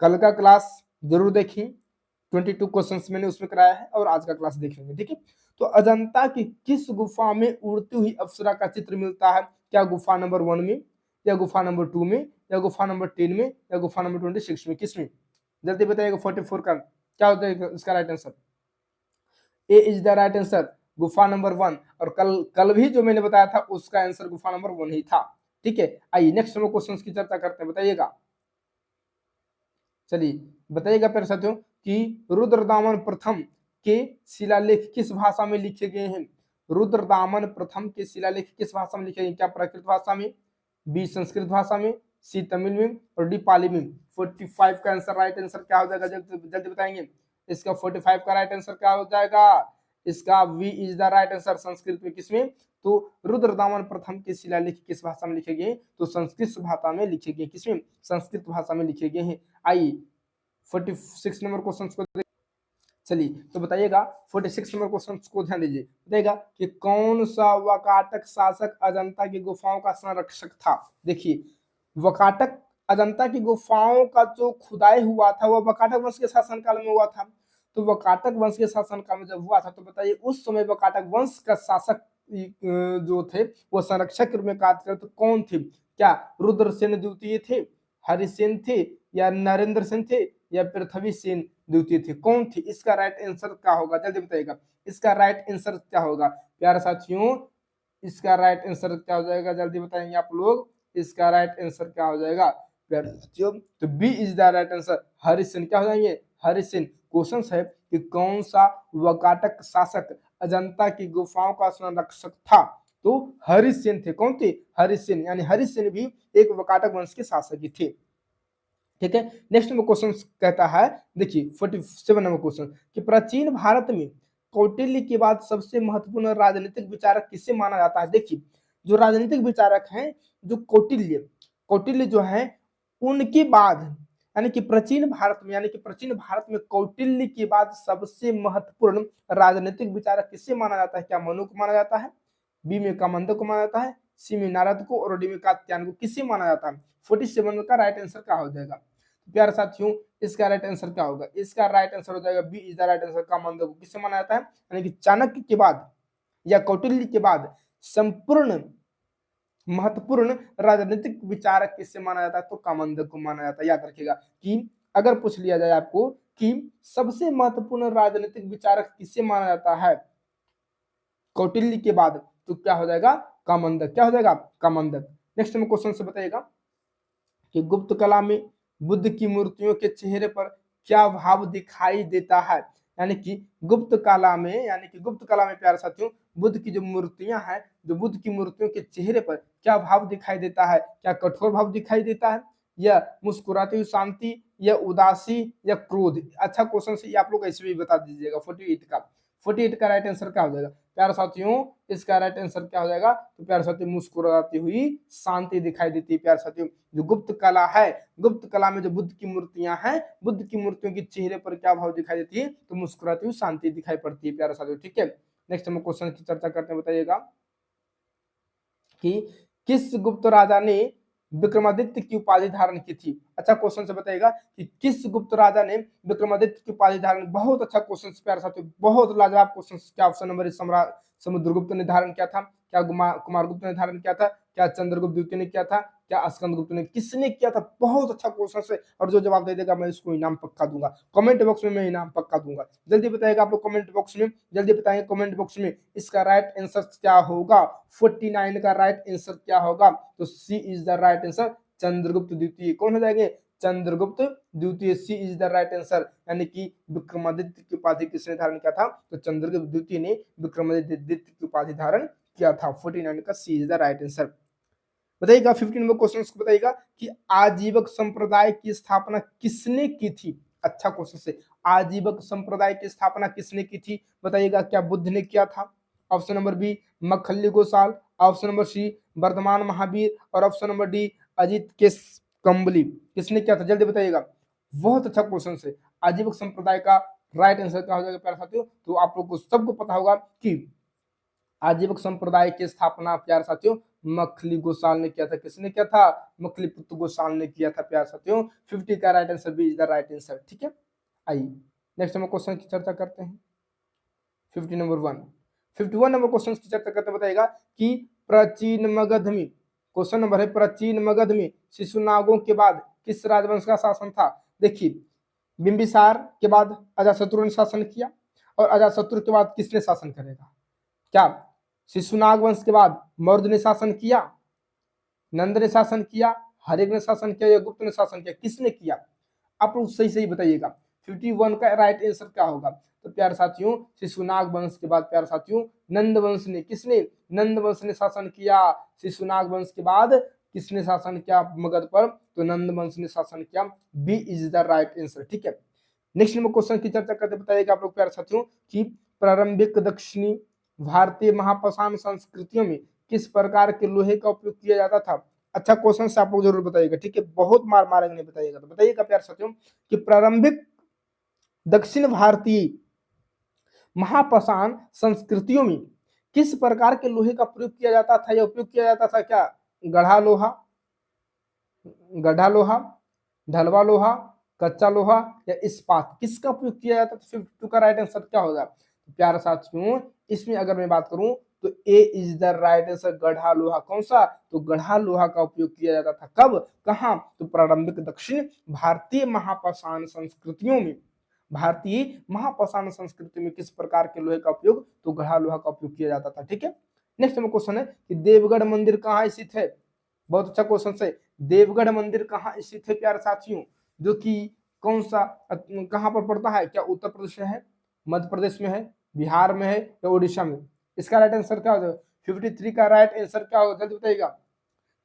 Speaker 1: कल का क्लास जरूर देखिए, 22 क्वेश्चंस मैंने उसमें कराया है और आज का क्लास देख लेंगे। ठीक है, तो अजंता की किस गुफा में उड़ती हुई अप्सरा का चित्र मिलता है? क्या गुफा नंबर 1 में, या गुफा नंबर 2 में, या गुफा नंबर 10 में, या गुफा नंबर 26 में? किसमें? जल्दी बताइएगा। 44 का क्या होता है इसका right answer? A is the right answer, गुफा नंबर 1। और कल भी जो मैंने बताया था उसका आंसर गुफा नंबर 1 ही था। ठीक है, आइए नेक्स्ट नंबर क्वेश्चन की चर्चा करते हैं। बताइएगा, चलिए बताइएगा प्यारे साथियों कि रुद्रदामन प्रथम के शिलालेख किस भाषा में लिखे गए हैं? रुद्रदामन प्रथम के शिलालेख किस भाषा में लिखे गए? क्या प्राकृत भाषा में, बी संस्कृत भाषा में, सी तमिल में, और डी पाली में? 45 का आंसर राइट आंसर क्या हो जाएगा? जल्दी बताएंगे। इसका 45 का राइट आंसर क्या हो जाएगा? इसका B is the right answer. Sanskrit में किसमें? तो रुद्रदामन प्रथम के शिलालेख किस भाषा में लिखे गए? तो संस्कृत भाषा में लिखे गए। किसमें? संस्कृत भाषा में लिखे गए हैं। आइए 46 नंबर क्वेश्चन को चलिए तो बताइएगा 46 नंबर क्वेश्चन को ध्यान दीजिए। बताइएगा कि कौन सा वकाटक शासक अजंता की गुफाओं का संरक्षक था? देखिए वकाटक अजंता की गुफाओं का जो खुदाई हुआ था वह वकाटक वंश के शासनकाल में हुआ था। तो वकाटक वंश के शासनकाल में जब हुआ था तो बताइए उस समय वकाटक वंश का शासक जो थे वो संरक्षक के रूप में कार्य करते तो कौन थे? क्या रुद्रसेन द्वितीय थे, हरिसेन थे, या नरेंद्र सेन थे, या पृथ्वी सेन द्वितीय थे? कौन थे? इसका राइट आंसर क्या होगा? जल्दी बताइएगा। इसका राइट आंसर क्या होगा प्यारे साथियों? इसका राइट आंसर क्या हो जाएगा? जल्दी बताएंगे आप लोग। इसका राइट आंसर क्या हो जाएगा प्यारे साथियों? तो B is the right answer, Harisena. क्या हो जाएंगे? हरिसेन। क्वेश्चन है कि कौन सा वकाटक शासक अजंता की गुफाओं का संरक्षक था? तो हरिसेन थे। कौन थे? हरिसेन। यानी हरिसेन भी एक वकाटक वंश के शासक ही थे। ठीक है, नेक्स्ट नंबर क्वेश्चन कहता है, देखिए 47 नंबर क्वेश्चन कि प्राचीन भारत में कौटिल्य के बाद सबसे महत्वपूर्ण राजनीतिक विचारक किसे माना जाता है? देखिए जो राजनीतिक विचारक हैं जो कौटिल्य जो है उनके बाद यानी कि प्राचीन भारत में, यानी कि प्राचीन भारत में कौटिल्य के बाद सबसे महत्वपूर्ण राजनीतिक विचारक किसे माना जाता है? क्या मनु को माना जाता है, बी में कामंदक को माना जाता है, सी में नारद को और डी में कात्यायन को? किसे माना जाता है? 47 का राइट आंसर क्या हो जाएगा प्यारे साथियों? इसका राइट आंसर क्या होगा? इसका राइट आंसर हो जाएगा B is the right answer. Kamandaka को किसे माना जाता है? यानी कि चाणक्य के बाद या कौटिल्य के बाद संपूर्ण महत्वपूर्ण राजनीतिक विचारक किसे माना जाता है? तो कामंदक को माना जाता है। याद रखिएगा कि अगर पूछ लिया जाए आपको कि सबसे महत्वपूर्ण राजनीतिक विचारक किसे माना जाता है कौटिल्य के बाद, तो क्या हो जाएगा? कामंदक। क्या हो जाएगा? कामंदक। नेक्स्ट में क्वेश्चन से बताइएगा कि गुप्त कला में बुद्ध की मूर्तियों के चेहरे पर क्या भाव दिखाई देता है? यानी कि गुप्त कला में, यानी कि गुप्त कला में प्यारे साथियों बुद्ध की जो मूर्तियां हैं, जो बुद्ध की मूर्तियों के चेहरे पर क्या भाव दिखाई देता है? क्या कठोर भाव दिखाई देता है, या मुस्कुराती हुई शांति, या उदासी, या क्रोध? अच्छा क्वेश्चन से आप लोग ऐसे भी बता दीजिएगा। 48 का राइट आंसर क्या हो जाएगा प्यारे साथियों? इसका राइट आंसर क्या हो जाएगा? तो प्यारे साथियों मुस्कुराती हुई शांति दिखाई देती है। प्यारे साथियों जो गुप्त कला है, गुप्त कला में जो बुद्ध की मूर्तियां हैं, बुद्ध की मूर्तियों के चेहरे पर क्या भाव दिखाई देती है? तो मुस्कुराती हुई शांति दिखाई पड़ती है प्यारे साथियों। ठीक है, नेक्स्ट हम क्वेश्चन की चर्चा करते हैं। बताइएगा कि किस गुप्त राजा ने विक्रमादित्य की उपाधि धारण की थी? अच्छा क्वेश्चन से बताइएगा कि किस गुप्त राजा ने विक्रमादित्य की उपाधि धारण? बहुत अच्छा क्वेश्चन प्यारे साथियों, बहुत लाजवाब क्वेश्चन। क्या ऑप्शन नंबर? सम्राट समुद्रगुप्त ने धारण किया था, क्या कुमारगुप्त ने धारण किया था, क्या चंद्रगुप्त द्वितीय ने किया था, क्या स्कंदगुप्त ने? किसने किया था? बहुत अच्छा क्वेश्चन है, और जो जवाब दे देगा मैं इसको इनाम पक्का दूंगा। कमेंट बॉक्स में मैं इनाम पक्का दूंगा। जल्दी बताइएगा आप लोग कमेंट बॉक्स में, जल्दी बताएंगे कमेंट बॉक्स में इसका राइट आंसर क्या होगा? 49 का राइट आंसर क्या होगा? तो C is the right answer, Chandragupta द्वितीय। कौन हो जाएंगे? चंद्रगुप्त द्वितीय। C is the right answer, यानी कि विक्रमादित्य की उपाधि किसने धारण किया था? तो चंद्रगुप्त द्वितीय ने विक्रमादित्य की उपाधि धारण किया था। 49 का सी इज द राइट आंसर। बताइएगा 15 नंबर क्वेश्चन को बताइएगा कि आजीवक संप्रदाय की स्थापना किसने की थी? अच्छा क्वेश्चन से, आजीवक संप्रदाय की स्थापना किसने की थी? बताइएगा, क्या बुद्ध ने किया था? Option number B Makkhali Gosal, option number C Vardhaman Mahavir, और ऑप्शन नंबर डी अजित के कंबली। किसने किया था? जल्दी बताइएगा। बहुत अच्छा क्वेश्चन से, आजीवक संप्रदाय का राइट आंसर क्या हो जाएगा प्यारे साथियों? तो आप लोग को सबको पता होगा कि आजीवक संप्रदाय की स्थापना प्यारे साथियों मखली गोसाल ने किया था। किसने किया था? मखली पुत्र गोसाल ने किया था प्यारे साथियों। 50 का right answer B is the right answer. ठीक है, आइए नेक्स्ट हम क्वेश्चन की चर्चा करते हैं। 50 नंबर 1, 51 नंबर क्वेश्चन की चर्चा करते बताएगा कि प्राचीन मगध में, क्वेश्चन नंबर है प्राचीन मगध में शिशुनागों के बाद किस राजवंश का शासन था? देखिए बिंबिसार के बाद अजातशत्रु ने शासन किया, और अजातशत्रु के बाद किसने शासन करेगा? क्या शिशुनाग वंश के बाद मौर्य ने शासन किया, नंद ने शासन किया, हरिक ने शासन किया, या गुप्त ने शासन किया? किसने किया? आप लोग सही सही बताइएगा। 51 का राइट आंसर क्या होगा? तो प्यारे साथियों शिशुनाग वंश के बाद प्यारे साथियों नंद वंश ने, किसने? नंद वंश ने शासन किया। शिशुनाग वंश के बाद किसने शासन किया मगध पर? तो नंद वंश ने शासन किया। B is the right answer. ठीक है, नेक्स्ट नंबर क्वेश्चन की चर्चा करते बताइएगा आप लोग प्यारे साथियों कि प्रारंभिक दक्षिणी भारतीय महापाषाण संस्कृतियों में किस प्रकार के लोहे का उपयोग किया जाता था? अच्छा क्वेश्चन से आप लोग जरूर बताइएगा। ठीक है, बहुत मार मारेंगे नहीं बताइएगा। तो बताइएगा प्यारे साथियों कि प्रारंभिक दक्षिण भारतीय महापाषाण संस्कृतियों में किस प्रकार के लोहे का प्रयोग किया जाता था, या उपयोग किया जाता था? क्या गढ़ा लोहा, गढ़ा लोहा, ढलवा लोहा, कच्चा लोहा, या इस्पात? किसका उपयोग किया जाता था? 52 का राइट आंसर क्या होगा? प्यारे साथियों इसमें अगर मैं बात करूं तो ए इज द राइट आंसर, गढ़ा लोहा। कौन सा? तो गढ़ा लोहा का उपयोग किया जाता था। कब? कहां? तो प्रारंभिक दक्षिण भारतीय महापाषाण संस्कृतियों में, भारतीय महापाषाण संस्कृति में किस प्रकार के लोहे का उपयोग? तो गढ़ा लोहा का उपयोग किया जाता था। ठीक है, नेक्स्ट में क्वेश्चन है कि देवगढ़ मंदिर कहाँ स्थित है? बहुत अच्छा क्वेश्चन है। देवगढ़ मंदिर कहाँ स्थित है प्यारे साथियों? जो कि कौन सा, कहां पर पड़ता है? क्या उत्तर प्रदेश में है, मध्य प्रदेश में है, बिहार में है, या उड़ीसा में? इसका राइट आंसर क्या होगा? 53 का राइट आंसर क्या होगा जल्दी बताइएगा।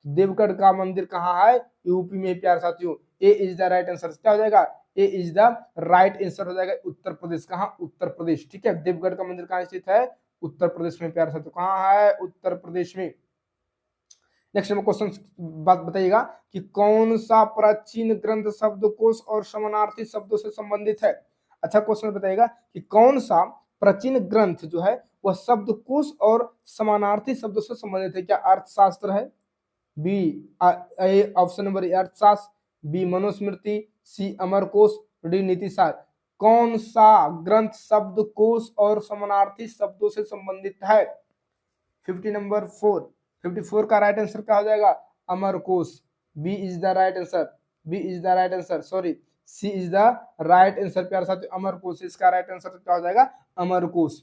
Speaker 1: देवगढ़ का मंदिर कहाँ है? यूपी में प्यारे साथियों। A is the right answer क्या हो जाएगा? A is the right answer हो जाएगा उत्तर प्रदेश। कहाँ? उत्तर प्रदेश। ठीक है, देवगढ़ का मंदिर कहाँ स्थित है? उत्तर प्रदेश में प्यारे साथियों। कहाँ है? उत्तर प्रदेश में। नेक्स्ट नंबर क्वेश्चन बात बताइएगा कि कौन सा प्राचीन ग्रंथ शब्दकोश और समानार्थी शब्दों से संबंधित है। अच्छा क्वेश्चन बताइएगा कि कौन सा प्राचीन ग्रंथ जो है वह शब्दकोश और समानार्थी शब्दों से संबंधित है। क्या अर्थशास्त्र है, बी ऑप्शन नंबर ए अर्थशास्त्र, बी मनुस्मृति, सी अमरकोश, डी नीतिशास्त्र। कौन सा ग्रंथ शब्दकोश और समानार्थी शब्दों से संबंधित है। 50 नंबर 4, 54 का राइट आंसर क्या हो जाएगा, Amarakosha. B is the right answer, B is the right answer, sorry C is the right answer प्यारे साथियों, अमरकोश। इसका राइट आंसर क्या हो जाएगा, अमरकोश।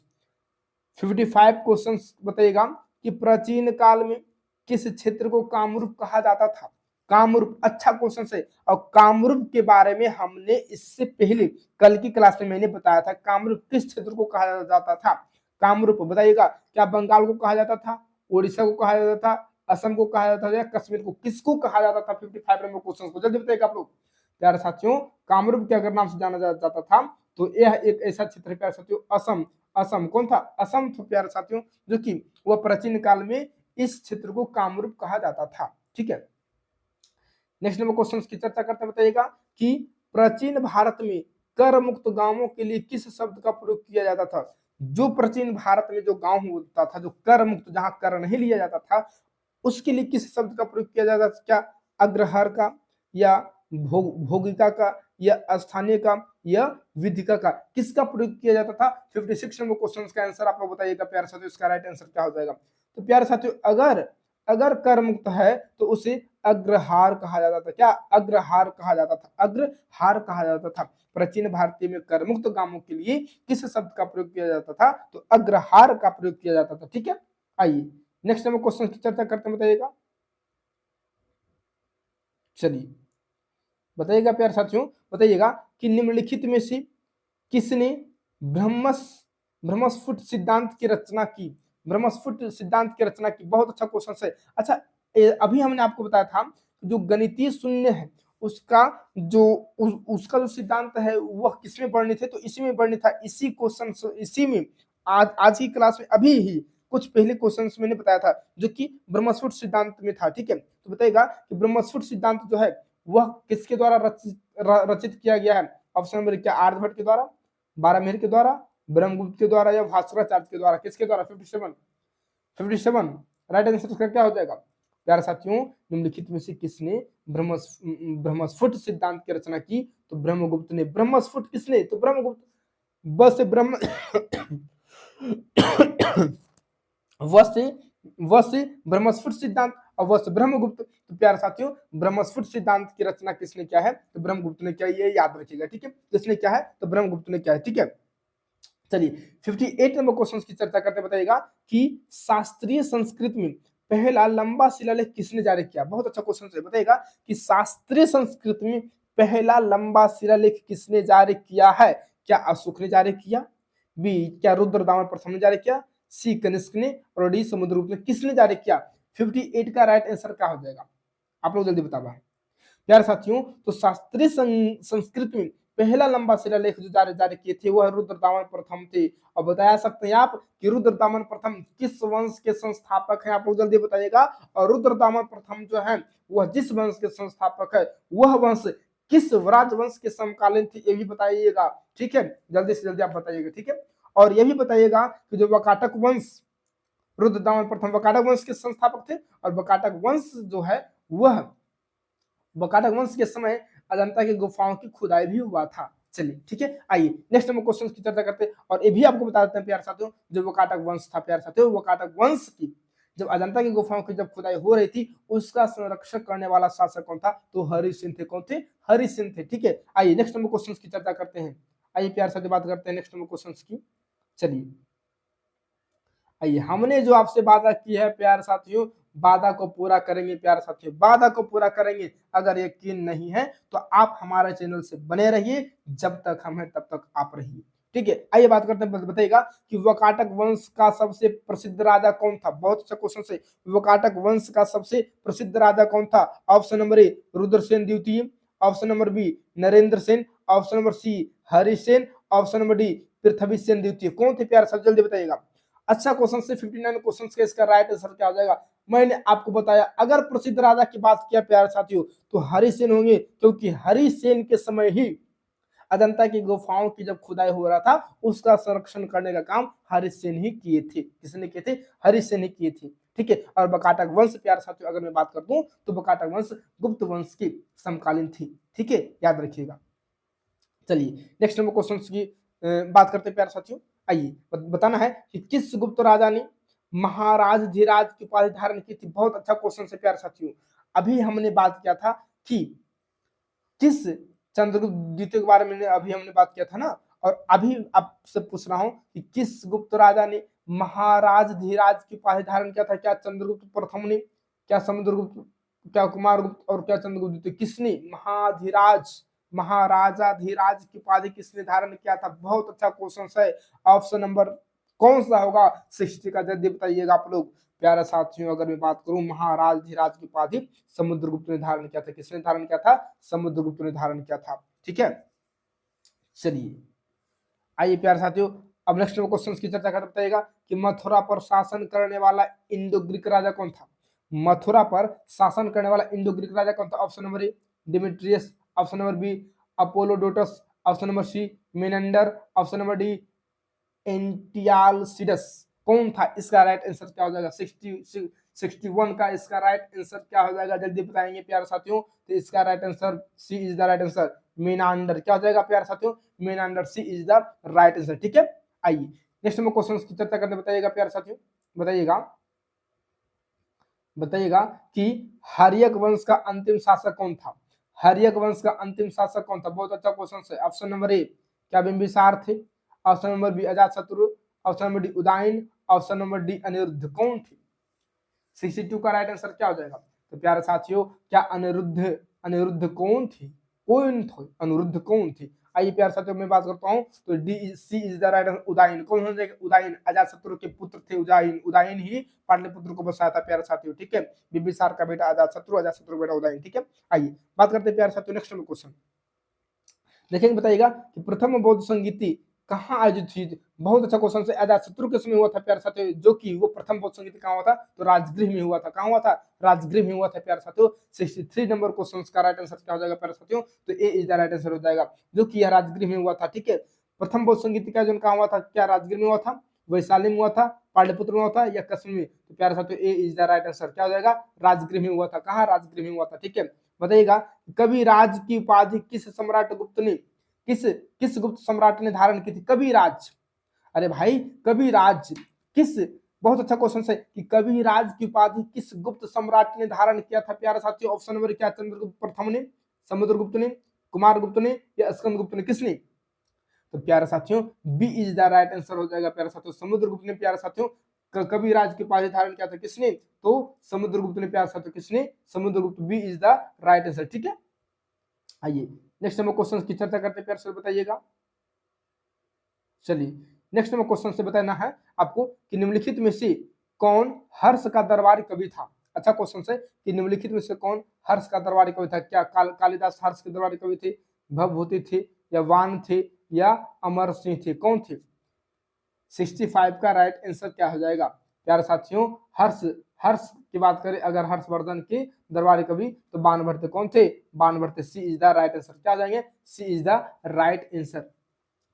Speaker 1: 55 क्वेश्चन बताइएगा कि प्राचीन काल में किस क्षेत्र को कामरूप कहा जाता था। कामरूप, अच्छा क्वेश्चन है। और कामरूप के बारे में हमने इससे पहले कल की क्लास में मैंने बताया था, कामरूप किस क्षेत्र को कहा जाता था। कामरूप बताइएगा, क्या बंगाल को कहा जाता था, उड़ीसा को कहा जाता था, असम को कहा जाता था, या कश्मीर को, किसको कहा जाता था। 55 नंबर क्वेश्चन को जल्दी बताइएगा आप लोग। प्यारे साथियों, कामरूप के अगर नाम से जाना जाता था तो यह एक ऐसा क्षेत्र है प्यारे साथियों, असम। असम कौन था, असम था प्यारे साथियों, जो कि वह प्राचीन काल में इस क्षेत्र को कामरूप कहा जाता था। ठीक है, नेक्स्ट नंबर क्वेश्चन की चर्चा करते हैं। बताइएगा कि प्राचीन भारत में कर मुक्त गांवों के लिए किस शब्द का प्रयोग किया जाता था। जो प्राचीन भारत में जो गांव होता था, जो कर मुक्त, जहां कर नहीं लिया जाता था, उसके लिए किस शब्द का प्रयोग किया जाता था। क्या अग्रहार का, या भोगिका का, या स्थानीय का, या विधिका का, किसका प्रयोग किया जाता था। 56 नंबर क्वेश्चन का आंसर आप लोग बताइएगा प्यारे साथियों, इसका राइट आंसर क्या हो जाएगा। तो प्यारे साथियों, अगर अगर कर मुक्त है तो उसे अग्रहार कहा जाता था। क्या अग्रहार कहा जाता था, अग्रहार कहा जाता था। प्राचीन भारतीय में कर मुक्त गांवों के लिए किस शब्द का प्रयोग किया जाता था, तो अग्रहार का प्रयोग किया जाता था। ठीक है, आइए नेक्स्ट नंबर क्वेश्चन की चर्चा करते हैं। बताइएगा, चलिए बताइएगा प्यारे साथियों, बताइएगा कि निम्नलिखित में से किसने ब्रह्मस ब्रह्मस्फुट सिद्धांत की रचना की। ब्रह्मस्फुट सिद्धांत की रचना की, बहुत अच्छा क्वेश्चन है। अच्छा, अभी हमने आपको बताया था जो गणितीय शून्य है उसका जो उसका जो सिद्धांत है वह किसमें वर्णित है, तो इसी में वर्णित था। इसी क्वेश्चन, इसी में आज की क्लास में अभी ही कुछ पहले क्वेश्चंस मैंने बताया था जो कि ब्रह्मस्फुट सिद्धांत में था। ठीक है, तो बताइएगा कि ब्रह्मस्फुट सिद्धांत जो है वह किसके द्वारा रचित किया गया है। ऑप्शन नंबर क्या, आर्यभट्ट के द्वारा, बारहमेर के द्वारा, ब्रह्मगुप्त के द्वारा, या भास्कराचार्य के द्वारा, किसके द्वारा। 57 राइट आंसर इसका क्या हो जाएगा। प्यारे साथियों, निम्नलिखित में से किसने ब्रह्मस्फुट सिद्धांत की रचना की, तो ब्रह्मगुप्त ने। ब्रह्मस्फुट किसने, तो ब्रह्मगुप्त। बस ब्रह्म वह ब्रह्मस्फुट सिद्धांत और वह ब्रह्मगुप्त। तो प्यारे साथियों, ब्रह्मस्फुट सिद्धांत की रचना किसने किया है, तो ब्रह्मगुप्त ने किया, ये याद रखिएगा। ठीक है, किसने किया है, तो ब्रह्मगुप्त ने किया है। ठीक है, चलिए 58 नंबर क्वेश्चन की चर्चा करते बताइएगा कि शास्त्रीय संस्कृत में पहला लंबा शिलालेख किसने जारी किया। बहुत अच्छा क्वेश्चन है, बताइएगा कि शास्त्रीय संस्कृत में पहला लंबा शिलालेख किसने जारी किया है। क्या अशोक ने जारी किया, बी क्या रुद्रदामन प्रथम ने जारी किया, सी कनिष्क ने, और डी समुद्रगुप्त ने। किसने जारी किया, 58 का राइट आंसर क्या हो जाएगा, आप लोग जल्दी बता पाए। प्यारे साथियों, तो शास्त्रीय संस्कृत में पहला लंबा शिलालेख जो जारी किए थे वह रुद्रदामन प्रथम थे। और बता सकते हैं आप कि रुद्रदामन प्रथम किस वंश के संस्थापक हैं, आप लोग जल्दी बताइएगा। और रुद्रदामन प्रथम जो है वह जिस वंश के संस्थापक है वह वंश किस राजवंश के समकालीन थे, ये भी बताइएगा। ठीक है, जल्दी से जल्दी आप बताइएगा। ठीक है, और यह भी बताइएगा कि जो वकाटक वंश, रुद्रदामन प्रथम वकाटक वंश के संस्थापक थे, और वकाटक वंश जो है वह वकाटक वंश के समय अजंता की गुफाओं की खुदाई भी हुआ था। चलिए ठीक है, आइए नेक्स्ट नंबर क्वेश्चन की चर्चा करते हैं। और ये भी आपको बता देते हैं प्यारे साथियों, जो वकाटक वंश था प्यारे साथियों, वकाटक वंश की जब अजंता की गुफाओं की जब खुदाई हो रही थी उसका संरक्षण करने वाला शासक कौन था, तो हरि सिंह थे। कौन थे, हरि सिंह थे। ठीक है, आइए नेक्स्ट नंबर क्वेश्चन की चर्चा करते हैं। आइए प्यारे साथियों बात करते हैं नेक्स्ट नंबर क्वेश्चन की। चलिए आइए, हमने जो आपसे वादा की है प्यारे साथियों, वादा को पूरा करेंगे प्यारे साथियों, वादा को पूरा करेंगे। अगर यकीन नहीं है तो आप हमारे चैनल से बने रहिए, जब तक हम हैं तब तक आप रहिए। ठीक है, आइए बात करते हैं। बताइएगा कि वकाटक वंश का सबसे प्रसिद्ध राजा कौन था। बहुत अच्छा क्वेश्चन है, वकाटक वंश का सबसे प्रसिद्ध राजा कौन था। ऑप्शन नंबर ए रुद्रसेन द्वितीय, option number B Narendra Sen, option number C Harisen, option number D Prithvi Sen द्वितीय। कौन थे प्यारे साहब, जल्दी बताइएगा। अच्छा क्वेश्चन से 59 क्वेश्चन का इसका राइट आंसर क्या हो जाएगा? मैंने आपको बताया अगर प्रसिद्ध राजा की बात किया प्यारे साथियों तो हरिसेन होंगे, क्योंकि हरिसेन के समय ही अजंता की गुफाओं की जब खुदाई हो रहा था उसका संरक्षण करने का काम हरिसेन ही किए थे। किसने किए थे? हरिसेन ही किए थे। ठीक है। और बकाटक वंश प्यारे साथियों अगर मैं बात कर दूं तो बकाटक वंश गुप्त वंश की समकालीन थी। ठीक है, याद रखिएगा। चलिए नेक्स्ट नंबर क्वेश्चन की बात करते हैं प्यारे साथियों। आइए बताना है कि किस गुप्त राजा ने महाराज धीराज की उपाधि धारण की थी? बहुत अच्छा क्वेश्चन है प्यारे साथियों। अभी हमने बात किया था कि किस चंद्रगुप्त द्वितीय के बारे में अभी हमने बात किया था ना, और अभी आपसे पूछ रहा हूं कि किस गुप्त राजा ने महाराज धीराज की उपाधि धारण किया था? क्या चंद्रगुप्त प्रथम ने, क्या समुद्रगुप्त, क्या कुमारगुप्त और क्या चंद्रगुप्त द्वितीय? किसने महाधीराज महाराजा धीराज की उपाधि किसने धारण किया था? बहुत अच्छा क्वेश्चन है। ऑप्शन नंबर कौन सा होगा 60 का? जल्दी बताइएगा आप लोग। प्यारे साथियों अगर मैं बात करूं महाराज धीराज की उपाधि समुद्रगुप्त ने धारण किया था। किसने धारण किया था? समुद्रगुप्त ने धारण किया था। ठीक है, चलिए आइए प्यारे साथियों अब नेक्स्ट क्वेश्चन की चर्चा करते बताइएगा कि मथुरा पर शासन करने वाला इंडो ग्रीक राजा कौन था? मथुरा पर शासन करने वाला इंडो ग्रीक राजा कौन था? Option number A Demetrius, option number B Apollodotus, option number C Menander, option number D Antialcidas. कौन था? इसका राइट आंसर क्या हो जाएगा? 61 का इसका राइट आंसर क्या हो जाएगा? जल्दी बताएंगे प्यारे साथियों। तो इसका right answer C is the right answer. Menander क्या हो जाएगा प्यारे साथियों? Menander C is the right answer. ठीक है, आइए नेक्स्ट में क्वेश्चन की चर्चा करते बताइएगा प्यारे साथियों। बताइएगा बताइएगा कि हर्यक वंश का अंतिम शासक कौन था? हर्यक वंश का अंतिम शासक कौन था? बहुत अच्छा क्वेश्चन है। ऑप्शन नंबर ए क्या बिंबिसार थे, option number B Ajatashatru, option number D Udayana, option number D Aniruddha. कौन थे? 62 का राइट आंसर क्या हो जाएगा? तो प्यारे साथियों क्या अनिरुद्ध अनिरुद्ध कौन थे? कौन थे अनिरुद्ध कौन थे? आइए प्यारे साथियों मैं बात करता हूं तो D C is the right answer. Udayana कौन हो जाएगा? उदयन अजातशत्रु के पुत्र थे। उदयन उदयन ही पाटलिपुत्र को बसाया था प्यारे साथियों। ठीक है, बिंबिसार का बेटा अजातशत्रु, अजातशत्रु बेटा उदयन। ठीक है, आइए बात करते हैं प्यारे साथियों नेक्स्ट क्वेश्चन। देखेंगे बताइएगा कि प्रथम बौद्ध संगीति कहाँ आयोजित हुई? बहुत अच्छा क्वेश्चन है। अजातशत्रु के समय हुआ था प्यारे साथियों, जो कि वो प्रथम बौद्ध संगीति कहाँ हुआ था? तो राजगृह में हुआ था। कहाँ हुआ था? राजगृह में हुआ था प्यारे साथियों। 63 नंबर क्वेश्चन का राइट आंसर क्या हो जाएगा प्यारे साथियों? तो ए इज द राइट आंसर हो जाएगा, जो कि यह राजगृह में हुआ था। ठीक है, प्रथम बौद्ध संगीति का आयोजन कहाँ हुआ था? क्या राजगृह में हुआ था, वैशाली में हुआ था, पाटलिपुत्र में हुआ था या कश्मीर में? तो प्यारे साथियों A is the right answer क्या हो जाएगा? राजगृह में हुआ था। कहाँ? राजगृह में हुआ था। ठीक है, बताइएगा कविराज की उपाधि किस सम्राट गुप्त ने किस किस गुप्त सम्राट ने धारण की थी? कविराज। अरे भाई कविराज किस, बहुत अच्छा क्वेश्चन है कि कविराज की उपाधि किस गुप्त सम्राट ने धारण किया था प्यारे साथियों? ऑप्शन नंबर क्या? चंद्रगुप्त प्रथम ने, समुद्रगुप्त ने, कुमारगुप्त ने या स्कंदगुप्त ने? किसने? तो प्यारे साथियों B is the right answer हो जाएगा प्यारे साथियों। समुद्रगुप्त ने प्यारे साथियों कविराज की उपाधि धारण किया था। किसने? तो समुद्रगुप्त ने प्यारे साथियों। किसने? Samudragupta. B is the right answer. ठीक है, आइए नेक्स्ट नंबर क्वेश्चन की चर्चा करते हैं प्यार से, बताइएगा। चलिए नेक्स्ट नंबर क्वेश्चन से बताना है आपको कि निम्नलिखित में से कौन हर्ष का दरबारी कवि था? अच्छा क्वेश्चन है कि निम्नलिखित में से कौन हर्ष का दरबारी कवि था? क्या कालिदास हर्ष के दरबारी कवि थे, भवभूति थे या वान थे या अमर सिंह थे? कौन थे? 65 का राइट आंसर क्या हो जाएगा प्यारे साथियों? हर्ष हर्ष की बात करें अगर हर्षवर्धन के दरबारी कवि तो बाणभट्ट। कौन थे? बाणभट्ट। सी इज द राइट आंसर। क्या जाएंगे? सी इज द राइट आंसर।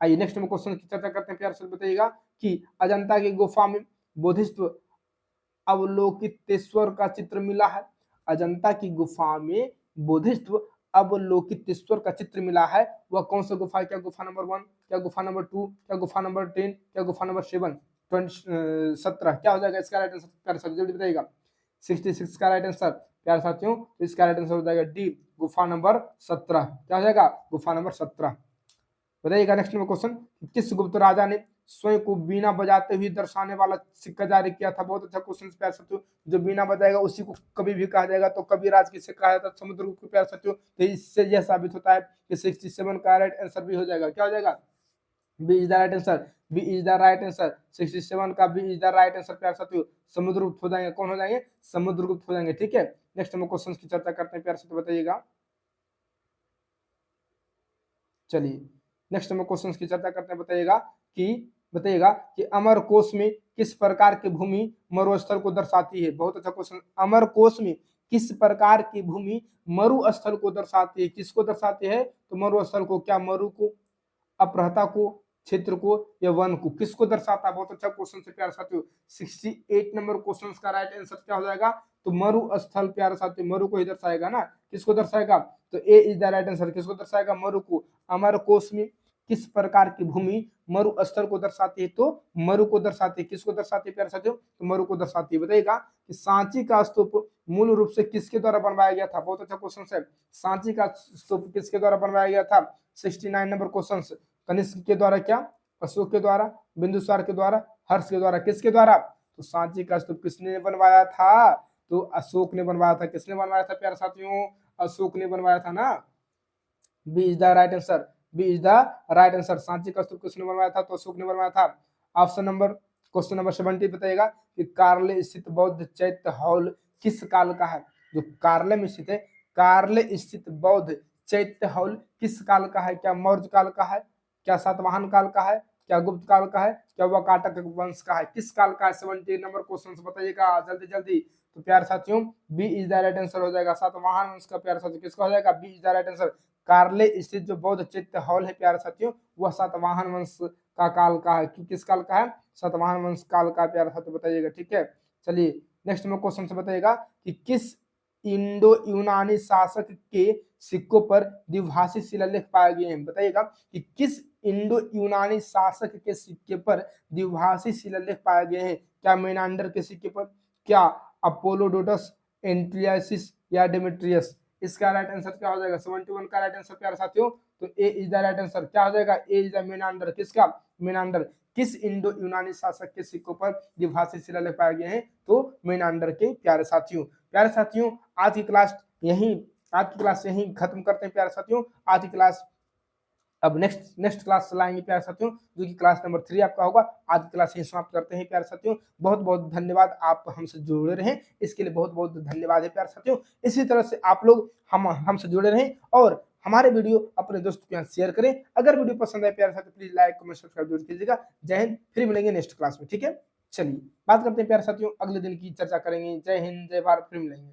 Speaker 1: आइए नेक्स्ट में क्वेश्चन की चर्चा करते हैं प्यार से, बताइएगा कि अजंता की गुफा में बोधिस्त्व अवलोकितेश्वर का चित्र मिला है। अजंता की गुफा में बोधिस्त्व अवलोकितेश्वर का चित्र मिला है। वह कौन सा गुफा है? क्या गुफा नंबर 1, क्या गुफा नंबर 2, क्या गुफा नंबर 10, क्या गुफा नंबर 7? 17 क्या हो जाएगा इसका राइट आंसर प्यारे साथियों? जल्दी बताइएगा। 66 का राइट आंसर प्यारे साथियों, तो इसका राइट आंसर हो जाएगा डी गुफा नंबर 17। क्या हो जाएगा? गुफा नंबर 17। बताइएगा नेक्स्ट में क्वेश्चन, किस गुप्त राजा ने स्वयं को बीना बजाते हुए दर्शाने वाला सिक्का जारी किया था? बहुत अच्छा क्वेश्चन प्यार साथियों। जो बीना बजाएगा उसी को कभी भी कहा जाएगा, तो कविराज किसे कहा जाता? समुद्रगुप्त को प्यार साथियों। तो इससे यह साबित होता है कि 67 का राइट आंसर भी हो जाएगा। क्या हो जाएगा? B is the right answer. B is the right answer. 67 का B is the right answer प्यार साथियों। समुद्रगुप्त हो जाएंगे। कौन हो जाएंगे? समुद्रगुप्त हो जाएंगे। ठीक है, नेक्स्ट हम क्वेश्चन की चर्चा करते हैं प्यार साथियों, बताइएगा। चलिए नेक्स्ट हम क्वेश्चन की चर्चा करते हैं, बताइएगा कि अमरकोश में किस प्रकार की भूमि मरुस्थल को दर्शाती है? बहुत अच्छा क्वेश्चन। अमरकोश में किस प्रकार की भूमि मरुस्थल को दर्शाती है? किसको दर्शाती है? तो मरुस्थल को। क्या मरु को, अपरहता को, क्षेत्र को या वन को? किसको दर्शाता है? बहुत अच्छा क्वेश्चन से प्यारे साथियों। 68 नंबर क्वेश्चन का राइट आंसर क्या हो जाएगा? तो मरुस्थल प्यारे साथियों, मरु को ही दर्शाएगा ना। किसको दर्शाएगा? तो ए इज द राइट आंसर। किसको दर्शाएगा? मरु को। अमरकोश में किस प्रकार की भूमि मरुस्थल को दर्शाती है? तो मरु को दर्शाती है। किसको दर्शाती है प्यारे साथियों? तो मरु को दर्शाती है। बताइएगा कि सांची का स्तूप मूल रूप से किसके द्वारा बनवाया गया था? बहुत अच्छा क्वेश्चन है। सांची का स्तूप किसके द्वारा बनवाया गया था? 69 नंबर क्वेश्चन। कनिष्क के द्वारा, क्या अशोक के द्वारा, बिंदुसार के द्वारा, हर्ष के द्वारा? किसके द्वारा? तो सांची का स्तूप किसने बनवाया था? तो अशोक ने बनवाया था। किसने बनवाया था प्यारे साथियों? अशोक ने बनवाया था ना। B is the right answer. B is the right answer. Sanchi का स्तूप किसने बनवाया था? तो अशोक ने बनवाया था। ऑप्शन नंबर, क्वेश्चन नंबर 70 बताइएगा कि कार्ले स्थित बौद्ध चैत्य हॉल किस काल का है? जो कार्ले में स्थित है, कार्ले स्थित बौद्ध चैत्य हॉल किस काल का है? क्या मौर्य काल का है? क्या सातवाहन काल का है? क्या गुप्त काल का है? क्या वाकाटक वंश का है? किस काल का है? 70 नंबर क्वेश्चन बताइएगा जल्दी जल्दी। तो प्यारे साथियों B is the right answer हो जाएगा। सातवाहन वंश का प्यारे साथियों किसका हो जाएगा? B is the right answer. Karle स्थित जो बौद्ध चैत्य हॉल है प्यारे साथियों, वह सातवाहन वंश का काल का है। किस काल का है? सातवाहन वंश काल का प्यारे साथियों बताइएगा। ठीक है, चलिए नेक्स्ट में क्वेश्चन से बताइएगा कि किस इंडो यूनानी शासक के सिक्कों पर द्विभाषी शिलालेख पाए गए हैं? बताइएगा कि किस इंडो यूनानी शासक के सिक्के पर द्विभाषी शिलालेख पाए गए हैं? क्या मेनांडर के सिक्के पर, क्या अपोलोडोटस, एंटिलियासिस या डेमेट्रियस? इसका राइट आंसर क्या हो जाएगा? 71 का राइट आंसर प्यारे साथियों। तो ए इज द राइट आंसर। क्या हो जाएगा? A is the Menander. किसका? मेनांडर। किस इंडो यूनानी शासक के सिक्कों पर द्विभाषी शिलालेख पाए गए हैं? तो मेनांडर के प्यारे साथियों। प्यारे साथियों आज की क्लास यहीं खत्म करते हैं प्यारे साथियों। आज की क्लास अब नेक्स्ट क्लास चलाएंगे प्यारे साथियों, जो कि क्लास नंबर 3 आपका होगा। आज की क्लास यही समाप्त करते हैं प्यारे साथियों। बहुत बहुत धन्यवाद, आप हमसे जुड़े रहें, इसके लिए बहुत बहुत धन्यवाद है प्यारे साथियों। इसी तरह से आप लोग हमसे जुड़े रहें और हमारे वीडियो अपने दोस्तों के साथ शेयर करें। अगर वीडियो पसंद आए प्यारे साथियों प्लीज लाइक कमेंट सब्सक्राइब जरूर कीजिएगा। जय हिंद, फिर मिलेंगे नेक्स्ट क्लास में। ठीक है, चलिए बात करते हैं प्यारे साथियों, अगले दिन की चर्चा करेंगे। जय हिंद, जय भारत, फिर मिलेंगे।